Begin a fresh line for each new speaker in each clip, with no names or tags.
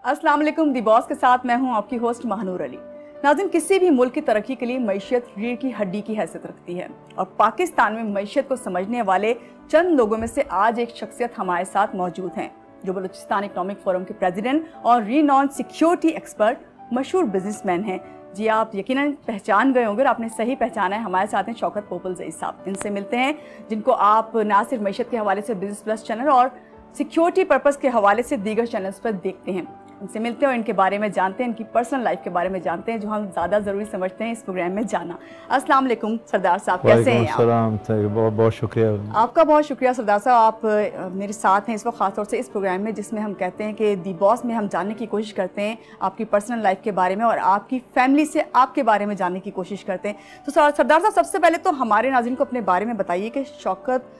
अस्सलाम वालेकुम। दी बॉस के साथ मैं हूं आपकी होस्ट महानूर अली। नाज़रीन, किसी भी मुल्क की तरक्की के लिए मईशत रीढ़ की हड्डी की हैसियत रखती है और पाकिस्तान में मईशत को समझने वाले चंद लोगों में से आज एक शख्सियत हमारे साथ मौजूद हैं, जो बलूचिस्तान इकनॉमिक फोरम के प्रेसिडेंट और रीनॉन सिक्योरिटी एक्सपर्ट, मशहूर बिजनेसमैन हैं। जी, आप यकीनन पहचान गए होंगे, आपने सही पहचाना है। हमारे साथ हैं शौकत पोपलजई साहब। इनसे मिलते हैं, जिनको आप ना सिर्फ मईशत के हवाले से बिजनेस प्लस चैनल और सिक्योरिटी पर्पस के हवाले से दीगर चैनल्स पर देखते हैं। इनसे मिलते हैं और इनके बारे में जानते हैं, इनकी पर्सनल लाइफ के बारे में जानते हैं, जो हम ज़्यादा ज़रूरी समझते हैं इस प्रोग्राम में जाना। अस्सलाम वालेकुम सरदार साहब, कैसे हैं आप?
बहुत बहुत शुक्रिया।
आपका बहुत शुक्रिया सरदार साहब, आप मेरे साथ हैं इस वक्त ख़ासतौर से इस प्रोग्राम में, जिसमें हम कहते हैं कि दी बॉस में हम जानने की कोशिश करते हैं आपकी पर्सनल लाइफ के बारे में और आपकी फैमिली से आपके बारे में जानने की कोशिश करते हैं। तो सरदार साहब, सबसे पहले तो हमारे नाज़रीन को अपने बारे में बताइए कि शौकत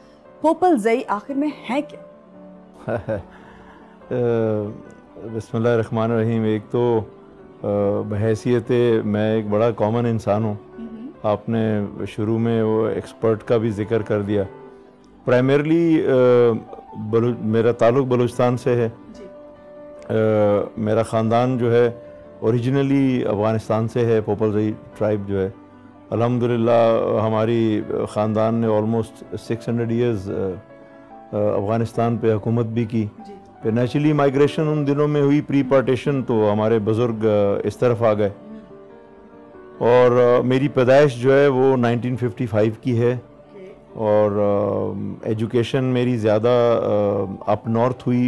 पोपलजई आखिर में है क्या?
बिस्मिल्लाहिर्रहमानिर्रहीम। एक तो बहैसियत मैं एक बड़ा कॉमन इंसान हूँ। आपने शुरू में वो एक्सपर्ट का भी जिक्र कर दिया। प्राइमरली मेरा ताल्लुक़ बलूचिस्तान से है। मेरा ख़ानदान जो है ओरिजिनली अफ़गानिस्तान से है। पोपलजई ट्राइब जो है, अल्हम्दुलिल्लाह हमारी ख़ानदान ने ऑलमोस्ट 600 ईयर्स अफ़गानिस्तान पे हुकूमत भी की। फिर नेचुरली माइग्रेशन उन दिनों में हुई प्री पार्टीशन, तो हमारे बुज़ुर्ग इस तरफ आ गए और मेरी पैदाइश जो है वो 1955 की है और एजुकेशन मेरी ज़्यादा अप नॉर्थ हुई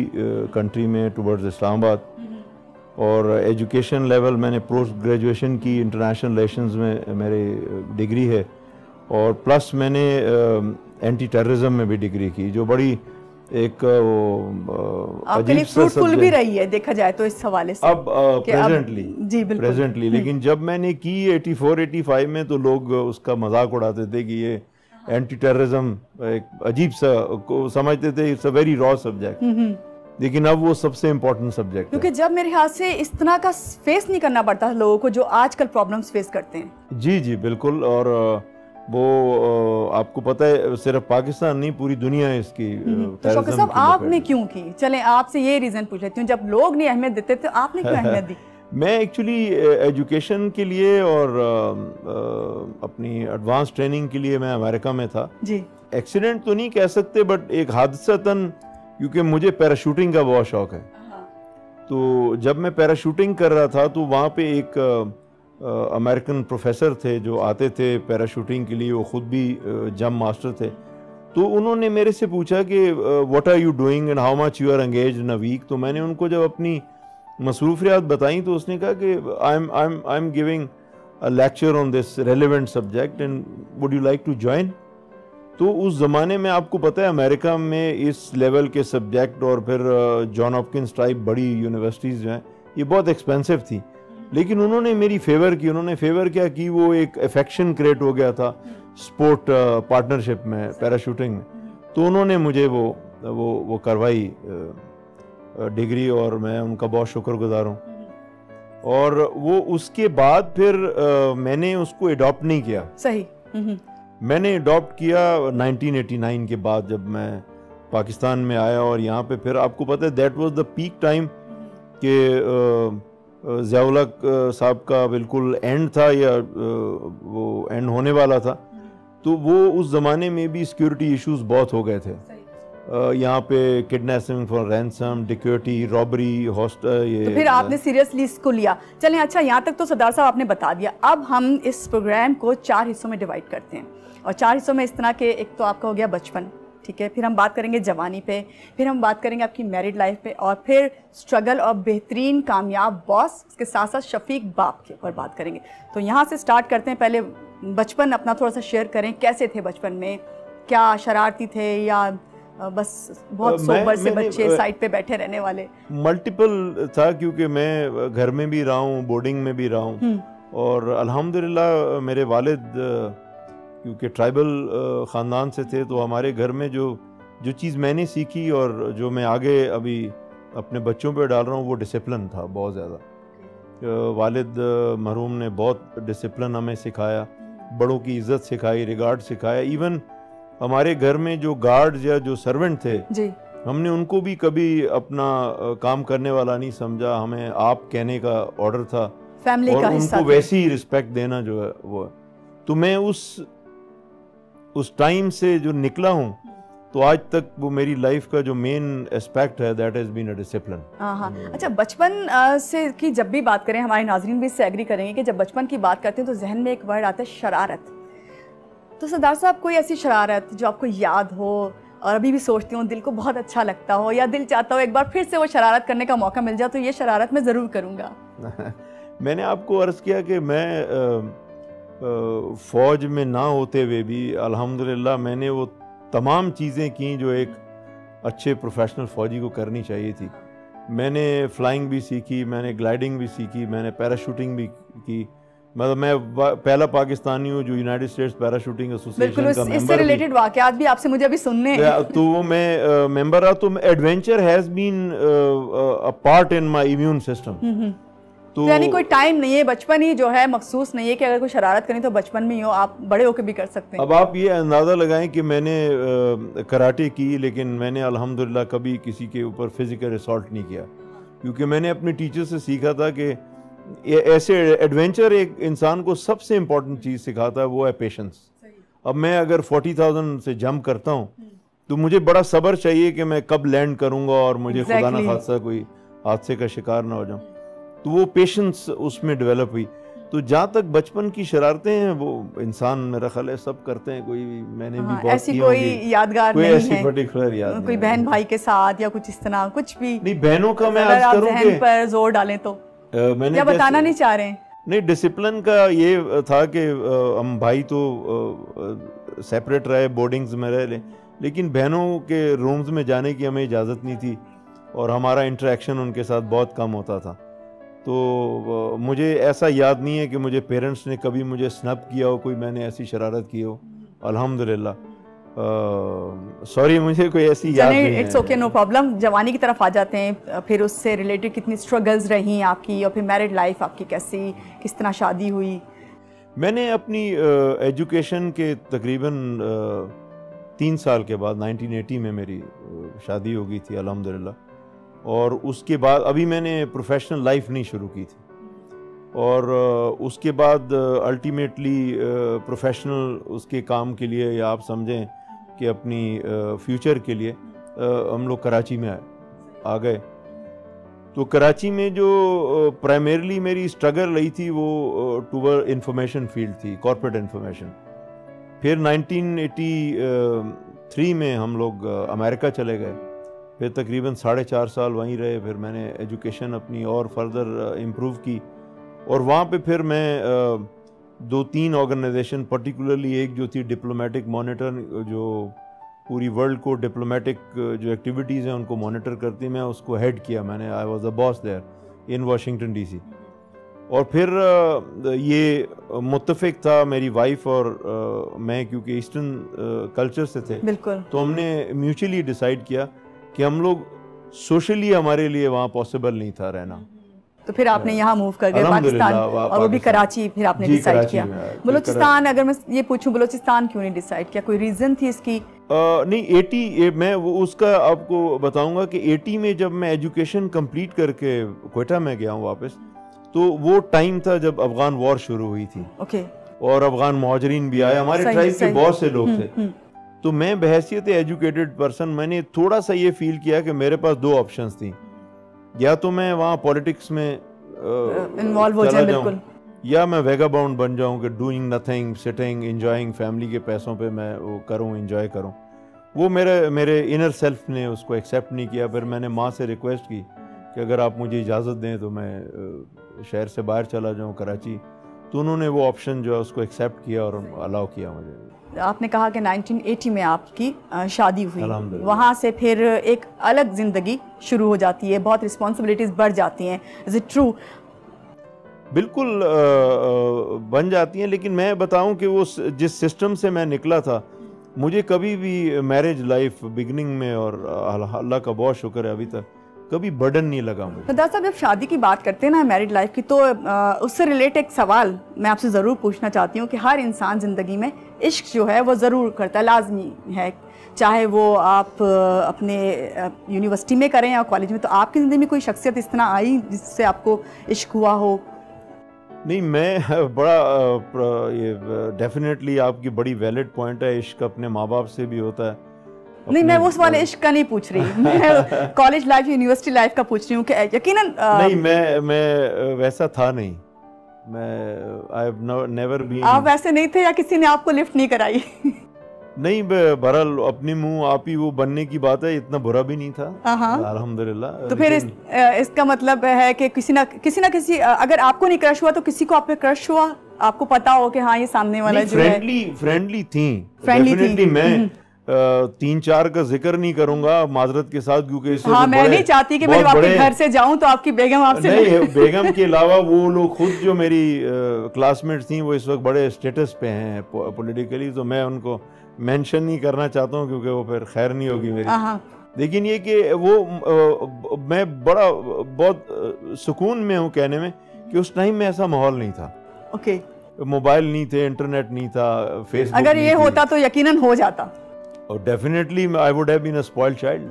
कंट्री में टुवर्ड्स इस्लामाबाद। और एजुकेशन लेवल मैंने पोस्ट ग्रेजुएशन की इंटरनेशनल रिलेशंस में मेरी डिग्री है और प्लस मैंने एंटी टेररिज्म में भी डिग्री की, जो बड़ी एक
आपके लिए फ्रूटफुल भी रही है देखा जाए तो इस हवाले से।
अब प्रेजेंटली लेकिन जब मैंने की 84-85 में तो लोग उसका मजाक उड़ाते थे कि ये एंटी टेररिज्म एक अजीब सा को समझते थे, it's a very raw subject. लेकिन अब वो सबसे इम्पोर्टेंट सब्जेक्ट है,
क्योंकि जब मेरे ख्याल से इस तरह का फेस नहीं करना पड़ता लोगों को जो आजकल प्रॉब्लम्स फेस करते हैं।
जी जी बिल्कुल। और वो आपको पता है सिर्फ पाकिस्तान नहीं, पूरी दुनिया है इसकी।
तो शौकत साहब, आपने क्यों की? चलें आपसे ये रीज़न पूछ लेती हूँ, जब लोग नहीं अहमियत देते तो आपने क्यों अहमियत दी?
मैं एक्चुअली एजुकेशन के लिए और अपनी एडवांस ट्रेनिंग के लिए मैं अमेरिका में था
जी।
एक्सीडेंट तो नहीं कह सकते, बट एक हादसतन, क्योंकि मुझे पैराशूटिंग का बहुत शौक है। तो जब मैं पैराशूटिंग कर रहा था तो वहाँ पे एक अमेरिकन प्रोफेसर थे जो आते थे पैराशूटिंग के लिए, वो ख़ुद भी जंप मास्टर थे। तो उन्होंने मेरे से पूछा कि what are you doing and how much you are engaged in a week. तो मैंने उनको जब अपनी मसरूफियात बताई तो उसने कहा कि I am giving a lecture on this relevant subject and would you like to join. तो उस ज़माने में आपको पता है अमेरिका में इस लेवल के सब्जेक्ट और फिर जॉन हॉपकिंस टाइप बड़ी यूनिवर्सिटीज़ जो हैं ये बहुत एक्सपेंसिव थी, लेकिन उन्होंने मेरी फेवर की। उन्होंने फेवर क्या की, वो एक अफेक्शन क्रिएट हो गया था स्पोर्ट पार्टनरशिप में, पैराशूटिंग में। तो उन्होंने मुझे वो करवाई डिग्री और मैं उनका बहुत शुक्रगुजार हूँ। और वो उसके बाद फिर मैंने उसको अडॉप्ट नहीं किया।
सही।
मैंने अडॉप्ट किया 1989 के बाद, जब मैं पाकिस्तान में आया। और यहाँ पे फिर आपको पता है that was the peak time कि ज़िया-उल हक साहब का बिल्कुल एंड था या वो एंड होने वाला था। तो वो उस ज़माने में भी सिक्योरिटी इश्यूज बहुत हो गए थे। यहाँ पे kidnapping for ransom, dacoity, robbery, hostel, ये
तो फिर आपने सीरियसली इसको लिया। चलें, अच्छा यहाँ तक तो सरदार साहब आपने बता दिया। अब हम इस प्रोग्राम को 4 हिस्सों में डिवाइड करते हैं और 4 हिस्सों में इस तरह के, एक तो आपका हो गया बचपन, ठीक है, फिर हम बात करेंगे जवानी पे, फिर हम बात करेंगे आपकी मैरिड लाइफ पे, और फिर स्ट्रगल और बेहतरीन कामयाब बॉस, उसके साथ साथ शफीक बाप के ऊपर बात करेंगे। तो यहाँ से स्टार्ट करते हैं। पहले बचपन अपना थोड़ा सा शेयर करें, कैसे थे बचपन में, क्या शरारती थे या बस बहुत सोबर से बच्चे साइड पे बैठे रहने वाले? मल्टीपल
था, क्योंकि मैं घर में भी रहा हूँ, बोर्डिंग में भी रहा हूँ। और अल्हम्दुलिल्लाह मेरे वालिद क्योंकि ट्राइबल ख़ानदान से थे, तो हमारे घर में जो चीज़ मैंने सीखी और जो मैं आगे अभी अपने बच्चों पे डाल रहा हूँ वो डिसिप्लिन था बहुत ज़्यादा। वालिद मरहूम ने बहुत डिसिप्लिन हमें सिखाया, बड़ों की इज़्ज़त सिखाई, रिगार्ड सिखाया। इवन हमारे घर में जो गार्ड्स या जो सर्वेंट थे
जी,
हमने उनको भी कभी अपना काम करने वाला नहीं समझा, हमें आप कहने का ऑर्डर था
फैमिली का हिस्सा
उनको वैसी ही रिस्पेक्ट देना जो है वो है। तो मैं उस टाइम से जो निकला हूँ तो आज तक वो मेरी लाइफ का जो मेन एस्पेक्ट है that has been a discipline.
हाँ। अच्छा, बचपन से की जब भी बात करें, हमारे नाज़रीन भी इससे एग्री करेंगे कि जब बचपन की बात करते हैं तो जहन में एक वर्ड आता है शरारत। तो सरदार साहब, कोई ऐसी शरारत जो आपको याद हो और अभी भी सोचती हूँ, दिल को बहुत अच्छा लगता हो, या दिल चाहता हो एक बार फिर से वो शरारत करने का मौका मिल जाए तो ये शरारत मैं ज़रूर करूँगा?
मैंने आपको अर्ज़ किया कि मैं फ़ौज में ना होते हुए भी अल्हम्दुलिल्लाह मैंने वो तमाम चीज़ें की जो एक अच्छे प्रोफेशनल फ़ौजी को करनी चाहिए थी। मैंने फ़्लाइंग भी सीखी, मैंने ग्लाइडिंग भी सीखी, मैंने पैराशूटिंग भी की। मतलब मैं पहला पाकिस्तानी हूँ जो यूनाइटेड स्टेट्स पैराशूटिंग एसोसिएशन का मेंबर।
इससे रिलेटेड वाक़यात भी आपसे मुझे अभी सुनने हैं।
तो वो मैं मेंबर रहा। तो adventure has been a part in my immune system.
तो यानी कोई टाइम नहीं है, बचपन ही जो है मखसूस नहीं है कि अगर कोई शरारत करनी तो बचपन में ही हो, आप बड़े होकर भी कर सकते हैं।
अब आप ये अंदाज़ा लगाएं कि मैंने कराटे की, लेकिन मैंने अल्हम्दुलिल्लाह कभी किसी के ऊपर फिजिकल असॉल्ट नहीं किया, क्योंकि मैंने अपने टीचर से सीखा था कि ऐसे एडवेंचर एक इंसान को सबसे इम्पोर्टेंट चीज़ सिखाता है, वो है पेशेंस। अब मैं अगर 40,000 से जंप करता हूँ तो मुझे बड़ा सब्र चाहिए कि मैं कब लैंड करूँगा और मुझे खुदा ना खासा कोई हादसे का शिकार ना हो जाऊँ। तो वो पेशेंस उसमें डेवलप हुई। तो जहाँ तक बचपन की शरारतें हैं वो इंसान मेरा ख्याल है सब करते हैं, कोई मैंने भी बहुत
ऐसी कोई यादगार नहीं
ऐसी
है,
पर्टिकुलर याद
कोई बहन भाई के साथ या कुछ इस तरह कुछ भी
नहीं। बहनों का मैं आज करूँ
जहन पर जोर डालें तो
मैंने
या बताना नहीं चाह रहे हैं?
नहीं, डिसिप्लिन का ये था कि हम भाई तो सेपरेट रहे, बोर्डिंग्स में रहे, लेकिन बहनों के रूम्स में जाने की हमें इजाज़त नहीं थी और हमारा इंटरेक्शन उनके साथ बहुत कम होता था। तो मुझे ऐसा याद नहीं है कि मुझे पेरेंट्स ने कभी मुझे स्नैप किया हो, कोई मैंने ऐसी शरारत की हो, अल्हम्दुलिल्लाह। सॉरी, मुझे कोई ऐसी याद नहीं है।
It's okay, no problem. जवानी की तरफ आ जाते हैं, फिर उससे रिलेटेड कितनी स्ट्रगल्स रही आपकी, और फिर मैरिड लाइफ आपकी कैसी, किस तरह शादी हुई?
मैंने अपनी एजुकेशन के तकरीबन 3 साल के बाद 1980 में मेरी शादी हो गई थी अल्हम्दुलिल्लाह। और उसके बाद अभी मैंने प्रोफेशनल लाइफ नहीं शुरू की थी, और उसके बाद अल्टीमेटली प्रोफेशनल उसके काम के लिए, या आप समझें कि अपनी फ्यूचर के लिए हम लोग कराची में आ गए। तो कराची में जो प्राइमरीली मेरी स्ट्रगल रही थी वो टूवर्ड इंफॉर्मेशन फील्ड थी, कॉर्पोरेट इंफॉर्मेशन। फिर 1983 में हम लोग अमेरिका चले गए, फिर तकरीबन 4.5 साल वहीं रहे। फिर मैंने एजुकेशन अपनी और फर्दर इम्प्रूव की, और वहाँ पे फिर मैं 2-3 ऑर्गेनाइजेशन, पर्टिकुलरली एक जो थी डिप्लोमेटिक मॉनिटर, जो पूरी वर्ल्ड को डिप्लोमेटिक जो एक्टिविटीज़ हैं उनको मॉनिटर करती, मैं उसको हेड किया मैंने। I was the boss there in Washington DC. और फिर ये मुत्तफिक था मेरी वाइफ और मैं, क्योंकि ईस्टर्न कल्चर से थे,
बिल्कुल,
तो हमने म्यूचुअली डिसाइड किया कि हम लोग सोशली हमारे लिए वहाँ पॉसिबल नहीं था रहना।
तो फिर आपने यहाँ मूव कर गए पाकिस्तान, और वो भी कराची। फिर आपने डिसाइड किया बलूचिस्तान। अगर मैं ये पूछूं, बलूचिस्तान क्यों नहीं डिसाइड किया? कोई रीजन थी इसकी?
नहीं, 80 मैं वो उसका आपको बताऊंगा कि 80 में जब मैं एजुकेशन कंप्लीट करके क्वेटा में गया हूँ वापस, तो वो टाइम था जब अफगान वॉर शुरू हुई थी।
ओके।
और अफगान मुहाजिरीन भी आए, हमारे ट्राइब के बहुत से लोग थे। तो मैं बहैसियत एजुकेटेड पर्सन मैंने थोड़ा सा ये फील किया कि मेरे पास 2 ऑप्शंस थी, या तो मैं वहाँ पॉलिटिक्स में
इन्वॉल्व हो जाऊं, बिल्कुल,
या मैं वेगाबाउंड बन जाऊं कि doing nothing, sitting, enjoying, family के पैसों पे मैं वो करूं, एंजॉय करूं। वो मेरे इनर सेल्फ ने उसको एक्सेप्ट नहीं किया। फिर मैंने माँ से रिक्वेस्ट की कि अगर आप मुझे इजाज़त दें तो मैं शहर से बाहर चला जाऊं, कराची। तो उन्होंने वो ऑप्शन जो है उसको एक्सेप्ट किया और अलाउ किया मुझे।
आपने कहा कि 1980 में आपकी शादी हुई, वहाँ से फिर एक अलग ज़िंदगी शुरू हो जाती है, बहुत रिस्पॉन्सिबिलिटीज़ बढ़ जाती हैं। Is it true?
बिल्कुल बन जाती हैं, लेकिन मैं बताऊं कि वो जिस सिस्टम से मैं निकला था, मुझे कभी भी मैरिज लाइफ बिगनिंग में, और अल्लाह का बहुत शुक्र है अभी तक कभी बर्डन नहीं लगा मुझे।
सरदार साहब, जब शादी की बात करते हैं ना, मैरिड लाइफ की, तो उससे रिलेटेड एक सवाल मैं आपसे ज़रूर पूछना चाहती हूँ कि हर इंसान ज़िंदगी में इश्क जो है वो ज़रूर करता है, लाजमी है। चाहे वो आप अपने यूनिवर्सिटी में करें या कॉलेज में, तो आपकी ज़िंदगी में कोई शख्सियत इस तरह आई जिससे आपको इश्क हुआ हो?
नहीं, मैं बड़ा ये डेफिनेटली आपकी बड़ी वैलिड पॉइंट है, इश्क अपने माँ बाप से भी होता है।
नहीं, मैं उस वाले इश्क का नहीं पूछ रही, मैं कॉलेज लाइफ यूनिवर्सिटी लाइफ का पूछ रही हूँ कि यकीनन
नहीं, मैं वैसा था नहीं, मैं आई हैव नेवर बीन।
आप वैसे नहीं थे या किसी ने आपको लिफ्ट नहीं कराई?
नहीं, बहरहाल अपनी मुंह आप ही वो बनने की बात है, इतना बुरा भी नहीं था अल्हम्दुलिल्लाह।
तो फिर इसका मतलब है कि किसी ना किसी अगर आपको नहीं क्रश हुआ तो किसी को आप पे क्रश हुआ, आपको पता हो कि हाँ ये सामने वाला जो है
फ्रेंडली थी डेफिनेटली। मैं 3-4 का जिक्र नहीं करूंगा माजरत के साथ, क्योंकि इससे
हाँ, मैं नहीं चाहती कि मैं आपके घर से जाऊं तो आपकी बेगम आपसे
नहीं। बेगम के अलावा वो लोग खुद जो मेरी क्लासमेट्स थी वो इस वक्त बड़े स्टेटस पे हैं पॉलिटिकली, तो मैं उनको मेंशन नहीं करना चाहता हूँ क्योंकि वो फिर खैर नहीं होगी मेरी। लेकिन ये कि वो मैं बहुत सुकून में हूँ कहने में कि उस टाइम में ऐसा माहौल नहीं था।
ओके,
मोबाइल नहीं थे, इंटरनेट नहीं था, फेसबुक
अगर ये होता तो यकीनन हो जाता।
Definitely I would have been a spoiled child,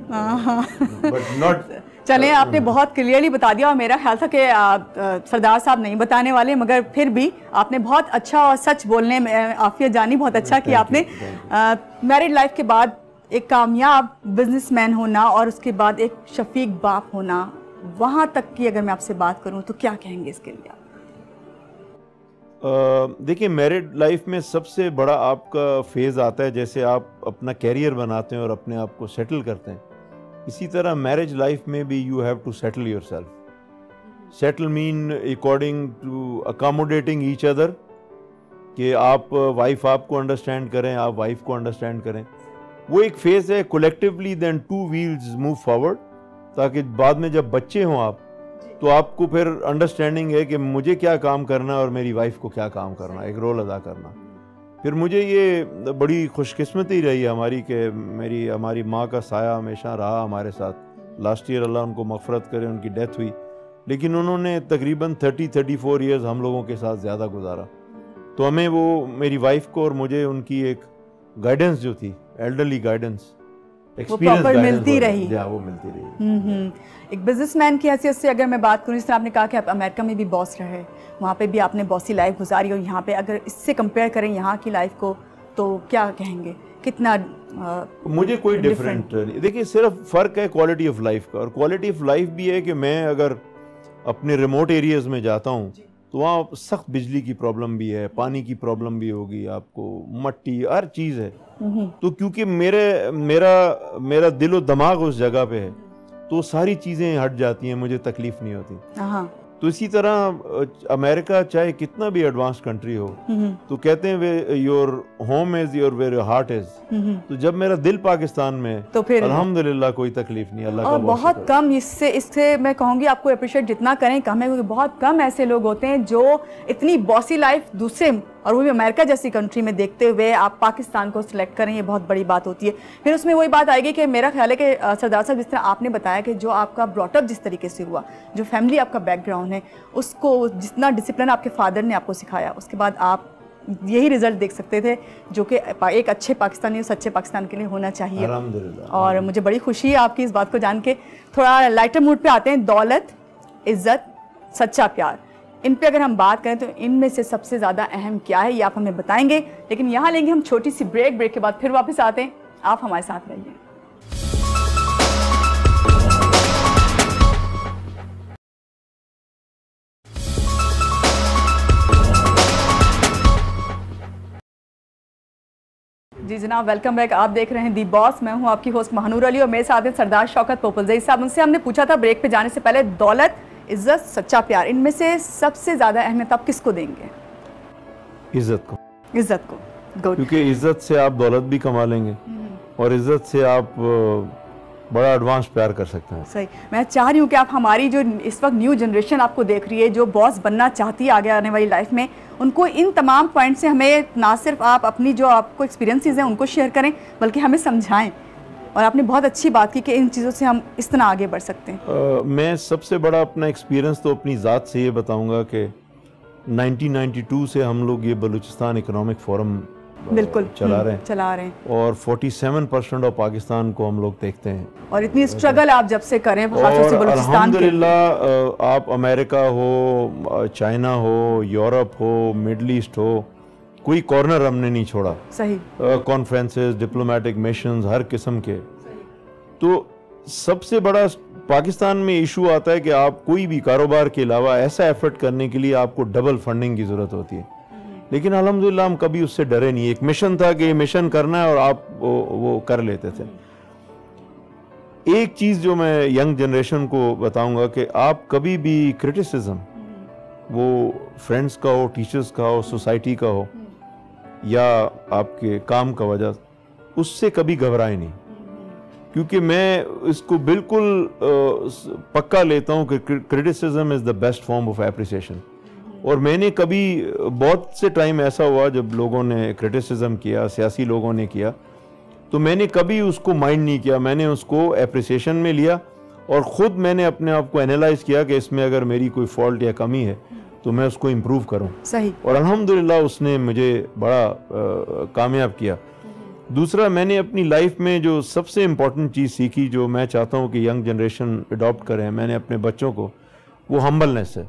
but not.
चलें, आपने बहुत क्लियरली बता दिया और मेरा ख्याल था कि सरदार साहब नहीं बताने वाले, मगर फिर भी आपने बहुत अच्छा और सच बोलने में आफियत जानी, बहुत अच्छा कि आपने मैरिड लाइफ के बाद एक कामयाब बिजनेसमैन होना और उसके बाद एक शफीक बाप होना, वहाँ तक की अगर मैं आपसे बात करूँ तो क्या कहेंगे इसके लिए आप?
देखिए, मैरिड लाइफ में सबसे बड़ा आपका फेज़ आता है जैसे आप अपना कैरियर बनाते हैं और अपने आप को सेटल करते हैं, इसी तरह मैरिज लाइफ में भी you have to settle yourself. Settle mean according to accommodating each other, कि आप वाइफ आपको अंडरस्टैंड करें, आप वाइफ को अंडरस्टैंड करें। वो एक फेज है, collectively then two wheels move forward, ताकि बाद में जब बच्चे हों आप तो आपको फिर अंडरस्टैंडिंग है कि मुझे क्या काम करना और मेरी वाइफ को क्या काम करना, एक रोल अदा करना। फिर मुझे ये बड़ी खुशकिस्मती रही है हमारी कि हमारी माँ का साया हमेशा रहा हमारे साथ। लास्ट ईयर अल्लाह उनको मग़फ़िरत करे, उनकी डेथ हुई, लेकिन उन्होंने तकरीबन 30-34 ईयर्स हम लोगों के साथ ज़्यादा गुजारा। तो हमें वो मेरी वाइफ को और मुझे उनकी एक गाइडेंस जो थी, एल्डरली गाइडेंस,
प्रॉपर मिलती रही।
वो मिलती रही।
एक बिजनेसमैन की हैसियत से अगर मैं बात करूँ, जिस तरह आपने कहा कि आप अमेरिका में भी बॉस रहे, वहाँ पे भी आपने बॉसी लाइफ गुजारी, और यहाँ पे अगर इससे कंपेयर करें यहाँ की लाइफ को तो क्या कहेंगे, कितना
मुझे कोई डिफरेंट नहीं। देखिए, सिर्फ फ़र्क है क्वालिटी ऑफ लाइफ का, और क्वालिटी ऑफ लाइफ भी है कि मैं अगर अपने रिमोट एरियाज़ में जाता हूँ तो वहाँ सख्त बिजली की प्रॉब्लम भी है, पानी की प्रॉब्लम भी होगी, आपको मट्टी हर चीज़ है। तो क्योंकि मेरा दिलो दिमाग उस जगह पे है तो सारी चीज़ें हट जाती हैं, मुझे तकलीफ नहीं होती। तो इसी तरह अमेरिका चाहे कितना भी एडवांस कंट्री हो, तो कहते हैं your home is your where your heart is. तो जब मेरा दिल पाकिस्तान में है तो फिर अल्हम्दुलिल्लाह कोई तकलीफ नहीं, अल्लाह का
बहुत कम। इससे मैं कहूँगी आपको अप्रिशिएट जितना करें कम है, क्योंकि बहुत कम ऐसे लोग होते हैं जो इतनी बॉसी लाइफ दूसरे, और वो भी अमेरिका जैसी कंट्री में देखते हुए आप पाकिस्तान को सिलेक्ट करें, ये बहुत बड़ी बात होती है। फिर उसमें वही बात आएगी कि मेरा ख्याल है कि सरदार साहब, जिस तरह आपने बताया कि जो आपका ब्रॉटअप जिस तरीके से हुआ, जो फैमिली आपका बैकग्राउंड है, उसको जितना डिसिप्लिन आपके फादर ने आपको सिखाया, उसके बाद आप यही रिजल्ट देख सकते थे जो कि एक अच्छे पाकिस्तानी और सच्चे पाकिस्तान के लिए होना चाहिए। और मुझे बड़ी खुशी है आपकी इस बात को जान के। थोड़ा लाइटर मूड पे आते हैं। दौलत, इज्जत, सच्चा प्यार, इन पे अगर हम बात करें तो इनमें से सबसे ज़्यादा अहम क्या है, ये आप हमें बताएंगे। लेकिन यहाँ लेंगे हम छोटी सी ब्रेक के बाद फिर वापस आते हैं। आप हमारे साथ रहिए। जी जनाब, वेलकम बैक। आप देख रहे हैं दी बॉस। मैं हूं आपकी होस्ट महानूर अली और मेरे साथ हैं सरदार शौकत पोपलजई साहब। उनसे हमने पूछा था ब्रेक पे जाने से पहले, दौलत, इज्जत, सच्चा प्यार, इनमें से सबसे ज्यादा अहमियत आप किसको देंगे?
इज्जत को।
इज्जत को, गुड।
क्योंकि इज्जत से आप दौलत भी कमा लेंगे और इज्जत से आप बड़ा एडवांस प्यार कर सकते हैं।
सही। मैं चाह रही हूँ कि आप हमारी जो इस वक्त न्यू जनरेशन आपको देख रही है, जो बॉस बनना चाहती है आगे आने वाली लाइफ में, उनको इन तमाम पॉइंट से हमें ना सिर्फ आप अपनी जो आपको एक्सपीरियंसेस हैं उनको शेयर करें, बल्कि हमें समझाएं। और आपने बहुत अच्छी बात की कि इन चीज़ों से हम इस तरह आगे बढ़ सकते हैं।
मैं सबसे बड़ा अपना एक्सपीरियंस तो अपनी ज़ात से ये बताऊँगा कि 1992 से हम लोग ये बलूचिस्तान इकोनॉमिक फोरम
बिल्कुल
चला रहे हैं और 47% ऑफ पाकिस्तान को हम लोग देखते हैं।
और इतनी स्ट्रगल आप जब से करें खासतौर से बलूचिस्तान के,
अल्हम्दुलिल्लाह आप अमेरिका हो, चाइना हो, यूरोप हो, मिडल ईस्ट हो, कोई कॉर्नर हमने नहीं छोड़ा।
सही।
कॉन्फ्रेंसेस, डिप्लोमेटिक मिशंस हर किस्म के। तो सबसे बड़ा पाकिस्तान में इशू आता है कि आप कोई भी कारोबार के अलावा ऐसा एफर्ट करने के लिए आपको डबल फंडिंग की जरूरत होती है, लेकिन अल्हम्दुलिल्लाह हम कभी उससे डरे नहीं। एक मिशन था कि मिशन करना है और आप वो कर लेते थे। एक चीज जो मैं यंग जनरेशन को बताऊंगा कि आप कभी भी क्रिटिसिज्म, वो फ्रेंड्स का हो, टीचर्स का हो, सोसाइटी का हो या आपके काम का वजह, उससे कभी घबराए नहीं, क्योंकि मैं इसको बिल्कुल पक्का लेता हूं कि criticism is the best form of appreciation. और मैंने कभी, बहुत से टाइम ऐसा हुआ जब लोगों ने क्रिटिसिज्म किया, सियासी लोगों ने किया, तो मैंने कभी उसको माइंड नहीं किया, मैंने उसको एप्रिसिएशन में लिया और ख़ुद मैंने अपने आप को एनालाइज किया कि इसमें अगर मेरी कोई फॉल्ट या कमी है तो मैं उसको इम्प्रूव करूं।
सही। और
अल्हम्दुलिल्लाह उसने मुझे बड़ा कामयाब किया। दूसरा, मैंने अपनी लाइफ में जो सबसे इम्पोर्टेंट चीज़ सीखी, जो मैं चाहता हूं कि यंग जनरेशन अडॉप्ट करें मैंने अपने बच्चों को, वो हम्बलनेस है।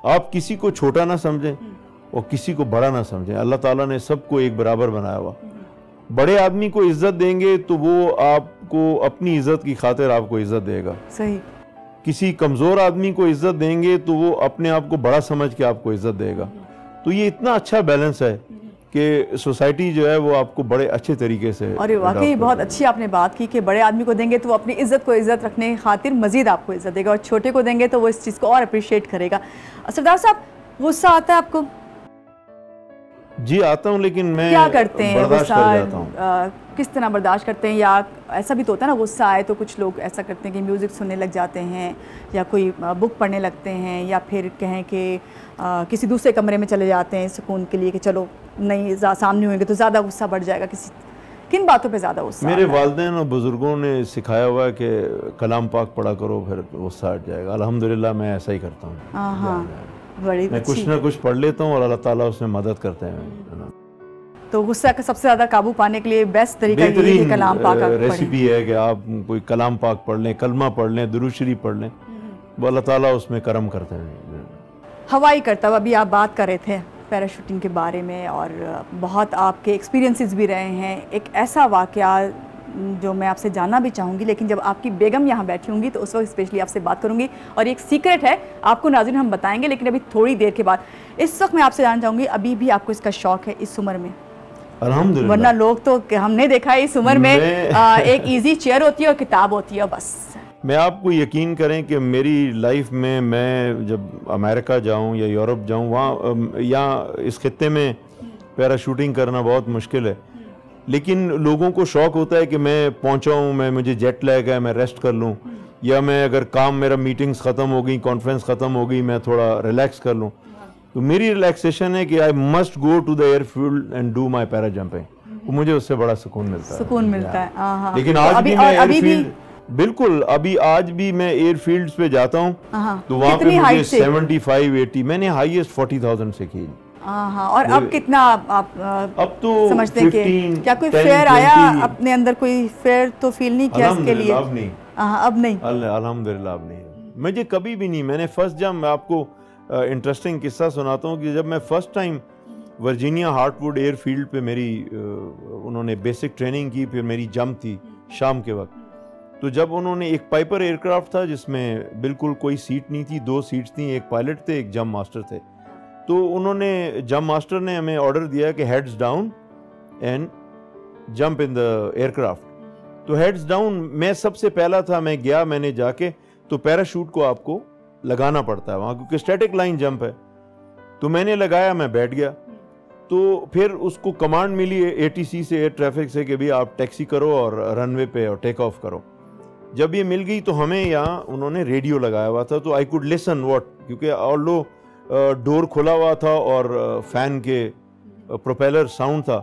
आप किसी को छोटा ना समझें और किसी को बड़ा ना समझें। अल्लाह ताला ने सबको एक बराबर बनाया हुआ। बड़े आदमी को इज्जत देंगे तो वो आपको अपनी इज्जत की खातिर आपको इज्जत देगा।
सही।
किसी कमजोर आदमी को इज्जत देंगे तो वो अपने आप को बड़ा समझ के आपको इज्जत देगा। तो ये इतना अच्छा बैलेंस है कि सोसाइटी जो है वो आपको बड़े अच्छे तरीके से।
और वाकई बहुत अच्छी आपने बात की कि बड़े आदमी को देंगे तो वो अपनी इज्जत को इज्जत रखने की खातिर मजीद आपको इज्जत देगा, और छोटे को देंगे तो वो इस चीज़ को और अप्रिशिएट करेगा। सरदार साहब, गुस्सा आता है आपको?
जी आता हूँ, लेकिन मैं
क्या करते हैं?
गुस्सा
किस तरह बर्दाश्त करते हैं? या ऐसा भी तो होता है ना, गुस्सा आए तो कुछ लोग ऐसा करते हैं कि म्यूज़िक सुनने लग जाते हैं या कोई बुक पढ़ने लगते हैं, या फिर कहें कि किसी दूसरे कमरे में चले जाते हैं सुकून के लिए कि चलो नहीं सामने होंगे तो ज़्यादा गुस्सा बढ़ जाएगा। किन बातों पे ज़्यादा गुस्सा? मेरे
वालिदैन और बुज़ुर्गों ने सिखाया हुआ है कि कलाम पाक पढ़ा करो फिर गुस्सा हट जाएगा। अल्हम्दुलिल्लाह मैं ऐसा ही करता हूँ।
हाँ, बड़ी
मैं कुछ ना कुछ पढ़ लेता हूँ और अल्लाह ताला उसमें मदद करते हैं।
तो गुस्सा का सबसे ज़्यादा काबू पाने के लिए बेस्ट तरीका ये है कि कलाम पाक
रेसिपी है कि आप कोई कलाम पाक पढ़ लें, कलमा पढ़ लें, दुरूद शरीफ पढ़ लें, वो अल्लाह ताला उसमें करम करते हैं।
हवाई करतब, अभी आप बात कर रहे थे पैराशूटिंग के बारे में और बहुत आपके एक्सपीरियंसेस भी रहे हैं। एक ऐसा वाक़या जो मैं आपसे जानना भी चाहूँगी, लेकिन जब आपकी बेगम यहाँ बैठी होंगी तो उस वक्त स्पेशली आपसे बात करूँगी। और एक सीक्रेट है आपको नाज़रीन हम बताएंगे, लेकिन अभी थोड़ी देर के बाद। इस वक्त मैं आपसे जानना चाहूँगी, अभी भी आपको इसका शौक़ है इस उम्र में?
अल्हम्दुलिल्लाह।
वरना लोग तो हमने देखा है इस उम्र में एक इजी चेयर होती है और किताब होती है बस।
मैं आपको यकीन करें कि मेरी लाइफ में मैं जब अमेरिका जाऊं या यूरोप जाऊं, वहाँ या इस खित्ते में पैराशूटिंग करना बहुत मुश्किल है, लेकिन लोगों को शौक़ होता है कि मैं पहुँचा हूँ, मुझे जेट लैग है, मैं रेस्ट कर लूँ, या मैं अगर काम मेरा मीटिंग्स ख़त्म हो गई, कॉन्फ्रेंस ख़त्म हो गई, मैं थोड़ा रिलैक्स कर लूँ। तो मेरी रिलैक्सेशन है कि I must go to the airfield and do my para jumping. मुझे उससे बड़ा सुकून मिलता है। लेकिन आज भी मैं एयरफील्ड, बिल्कुल अभी आज भी मैं एयरफील्ड्स पे जाता हूँ तो वहाँ पे मुझे 75-80, मैंने हाईएस्ट 40,000 से की।
और अब कितना आप
अब तो समझते हैं कि
क्या कोई फेयर आया अपने अंदर? कोई फेयर तो फील नहीं किया इसके लिए?
अब नहीं,
अब नहीं,
अल्हम्दुलिल्लाह अब नहीं। मुझे कभी भी नहीं, मैंने फर्स्ट जब, मैं आपको इंटरेस्टिंग किस्सा सुनाता हूँ कि जब मैं first time Virginia heartwood airfield पे मेरी उन्होंने बेसिक ट्रेनिंग की, फिर मेरी जंप थी शाम के वक्त। तो जब उन्होंने, एक पाइपर एयरक्राफ्ट था जिसमें बिल्कुल कोई सीट नहीं थी, 2 सीट्स थी, एक पायलट थे, एक जंप मास्टर थे। तो उन्होंने, जंप मास्टर ने हमें ऑर्डर दिया कि heads down and jump in the aircraft. तो हेड्स डाउन मैं सबसे पहला था, मैं गया, मैंने जाके, तो पैराशूट को आपको लगाना पड़ता है वहाँ, क्योंकि स्टैटिक लाइन जंप है। तो मैंने लगाया, मैं बैठ गया। तो फिर उसको कमांड मिली ATC से, एयर ट्रैफिक से, कि भाई आप टैक्सी करो और रनवे पे और टेक ऑफ करो। जब ये मिल गई तो हमें यहाँ उन्होंने रेडियो लगाया हुआ था, तो आई कुड लिसन व्हाट, क्योंकि ऑल्दो डोर खुला हुआ था और फैन के प्रोपेलर साउंड था।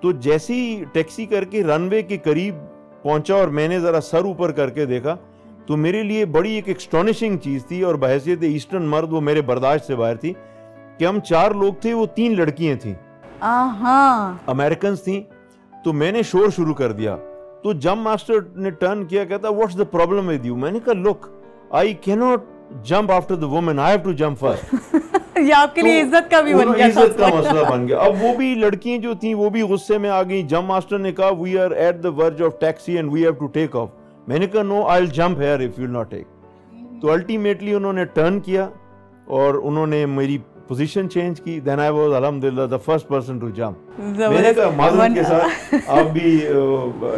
तो जैसी टैक्सी करके रनवे के करीब पहुंचा और मैंने ज़रा सर ऊपर करके देखा, तो मेरे लिए बड़ी एक एक्सटॉनिशिंग चीज़ थी, और बहैसियत ईस्टर्न मर्द वो मेरे बर्दाश्त से बाहर थी, कि हम 4 लोग थे, वो 3 लड़कियां थीं। अमेरिकन थी। तो मैंने शोर शुरू कर दिया, तो जंप मास्टर ने टर्न किया, कहता what's the problem with you. मैंने कहा look, I can not jump after the woman, I have to jump first.
ये आपके लिए इज्जत का भी बन गया,
इज्जत का मसला बन गया। अब वो भी लड़कियां जो थी वो भी गुस्से में आ गई। जंप मास्टर ने कहा we are at the verge of taxi and we have to take off. मैंने कहा no, I will jump here if you will not take. तो अल्टीमेटली उन्होंने टर्न किया और उन्होंने मेरी पोजीशन चेंज की। देन आई वाज अल्हम्दुलिल्लाह the first person to jump. मैंने कहा माजरत के साथ, आप भी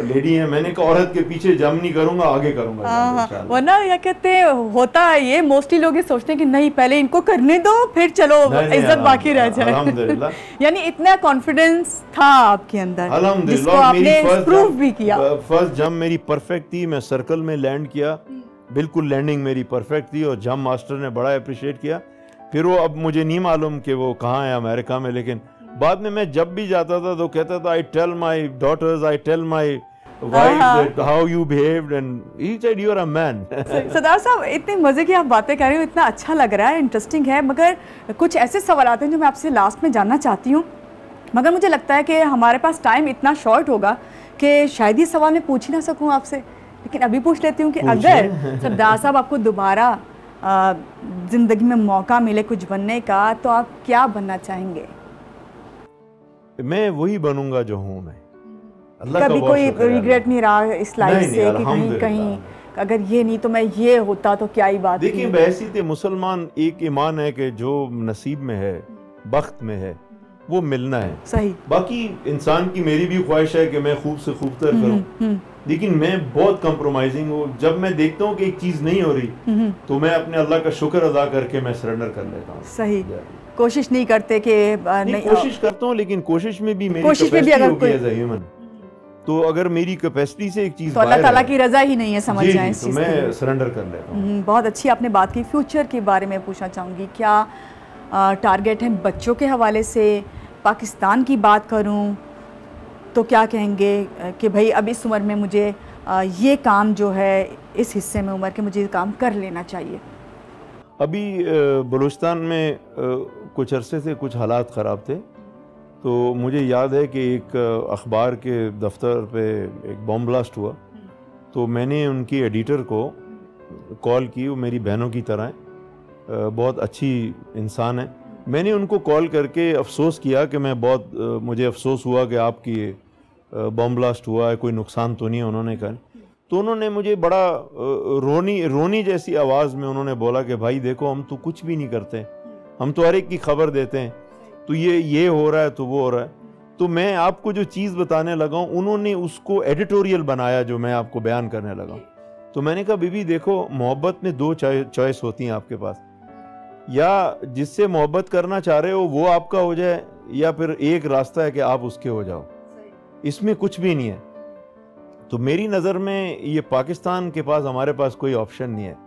लेडी हैं, मैंने कहा औरत के पीछे जंप नहीं करूंगा, आगे करूंगा इंशाल्लाह।
वरना क्या कहते हैं, होता है ये, मोस्टली लोग ये सोचते हैं कि नहीं पहले इनको करने दो फिर चलो इज्जत बाकी रह जाए।
अल्हम्दुलिल्लाह
यानी इतना कॉन्फिडेंस था आपके अंदर,
अल्हम्दुलिल्लाह,
जिसको आपने प्रूव भी किया।
फर्स्ट जंप मेरी परफेक्ट थी, मैं सर्कल में लैंड किया, बिल्कुल लैंडिंग मेरी परफेक्ट थी और जंप मास्टर ने बड़ा अप्रिशिएट किया। फिर वो, अब मुझे नहीं मालूम कि वो कहाँ है अमेरिका में, लेकिन बाद में मैं जब भी जाता था तो कहता था I tell my daughters, I tell my wife that how you behaved and he said you are a man.
Sardar Sahab, इतने मजे की आप बातें कर रहे हो, इतना अच्छा लग रहा है, इंटरेस्टिंग है, मगर कुछ ऐसे सवाल आते हैं जो मैं आपसे लास्ट में जानना चाहती हूँ, मगर मुझे लगता है कि हमारे पास टाइम इतना शॉर्ट होगा कि शायद ये सवाल मैं पूछ ही ना सकूँ आपसे, लेकिन अभी पूछ लेती हूँ कि अगर सरदार साहब आपको दोबारा जिंदगी में मौका मिले कुछ बनने का, तो आप क्या बनना चाहेंगे?
मैं वही बनूंगा जो हूँ मैं।
कभी कोई रिग्रेट नहीं रहा इस लाइफ से कि कहीं कहीं अगर ये नहीं तो मैं ये होता तो क्या ही बात।
देखिए बहसीत मुसलमान एक ईमान है कि जो नसीब में है, बख्त में है, वो मिलना है।
सही।
बाकी इंसान की मेरी भी ख्वाहिश है कि मैं खूब से खूब तर करूं, लेकिन मैं बहुत कंप्रोमाइजिंग हूँ। जब मैं देखता हूँ कि एक चीज नहीं हो रही तो मैं अपने अल्लाह का शुक्र अदा करके मैं सरेंडर कर लेता हूँ।
सही। कोशिश नहीं करते कि
नहीं, कोशिश करता हूँ, लेकिन कोशिश में भी मेरी कैपेसिटी होगी एज अ ह्यूमन। तो अगर मेरी कैपेसिटी से एक चीज
तो अल्लाह ताला की रजा ही नहीं है, समझ जाएं इस चीज
को, मैं सरेंडर कर लेता हूँ।
बहुत अच्छी आपने बात की। फ्यूचर के बारे में पूछना चाहूँगी, क्या टारगेट है बच्चों के हवाले से? पाकिस्तान की बात करूं तो क्या कहेंगे कि भाई अब इस उम्र में मुझे ये काम जो है, इस हिस्से में उम्र के मुझे ये काम कर लेना चाहिए?
अभी बलूचिस्तान में कुछ अरसे से कुछ हालात ख़राब थे, तो मुझे याद है कि एक अखबार के दफ्तर पे एक बॉम्ब ब्लास्ट हुआ। तो मैंने उनकी एडिटर को कॉल की, वो मेरी बहनों की तरह है, बहुत अच्छी इंसान है। मैंने उनको कॉल करके अफसोस किया कि मैं बहुत मुझे अफसोस हुआ कि आपकी बॉम्ब ब्लास्ट हुआ है, कोई नुकसान तो नहीं है। उन्होंने कहा, तो उन्होंने मुझे बड़ा रोनी जैसी आवाज़ में उन्होंने बोला कि भाई देखो, हम तो कुछ भी नहीं करते, हम तो हर एक की खबर देते हैं, तो ये हो रहा है तो वो हो रहा है। तो मैं आपको जो चीज़ बताने लगा हूँ, उन्होंने उसको एडिटोरियल बनाया जो मैं आपको बयान करने लगा हूँ। तो मैंने कहा बीबी देखो, मोहब्बत में दो चॉइस होती हैं आपके पास, या जिससे मोहब्बत करना चाह रहे हो वो आपका हो जाए, या फिर एक रास्ता है कि आप उसके हो जाओ, इसमें कुछ भी नहीं है। तो मेरी नज़र में ये पाकिस्तान के पास, हमारे पास कोई ऑप्शन नहीं है,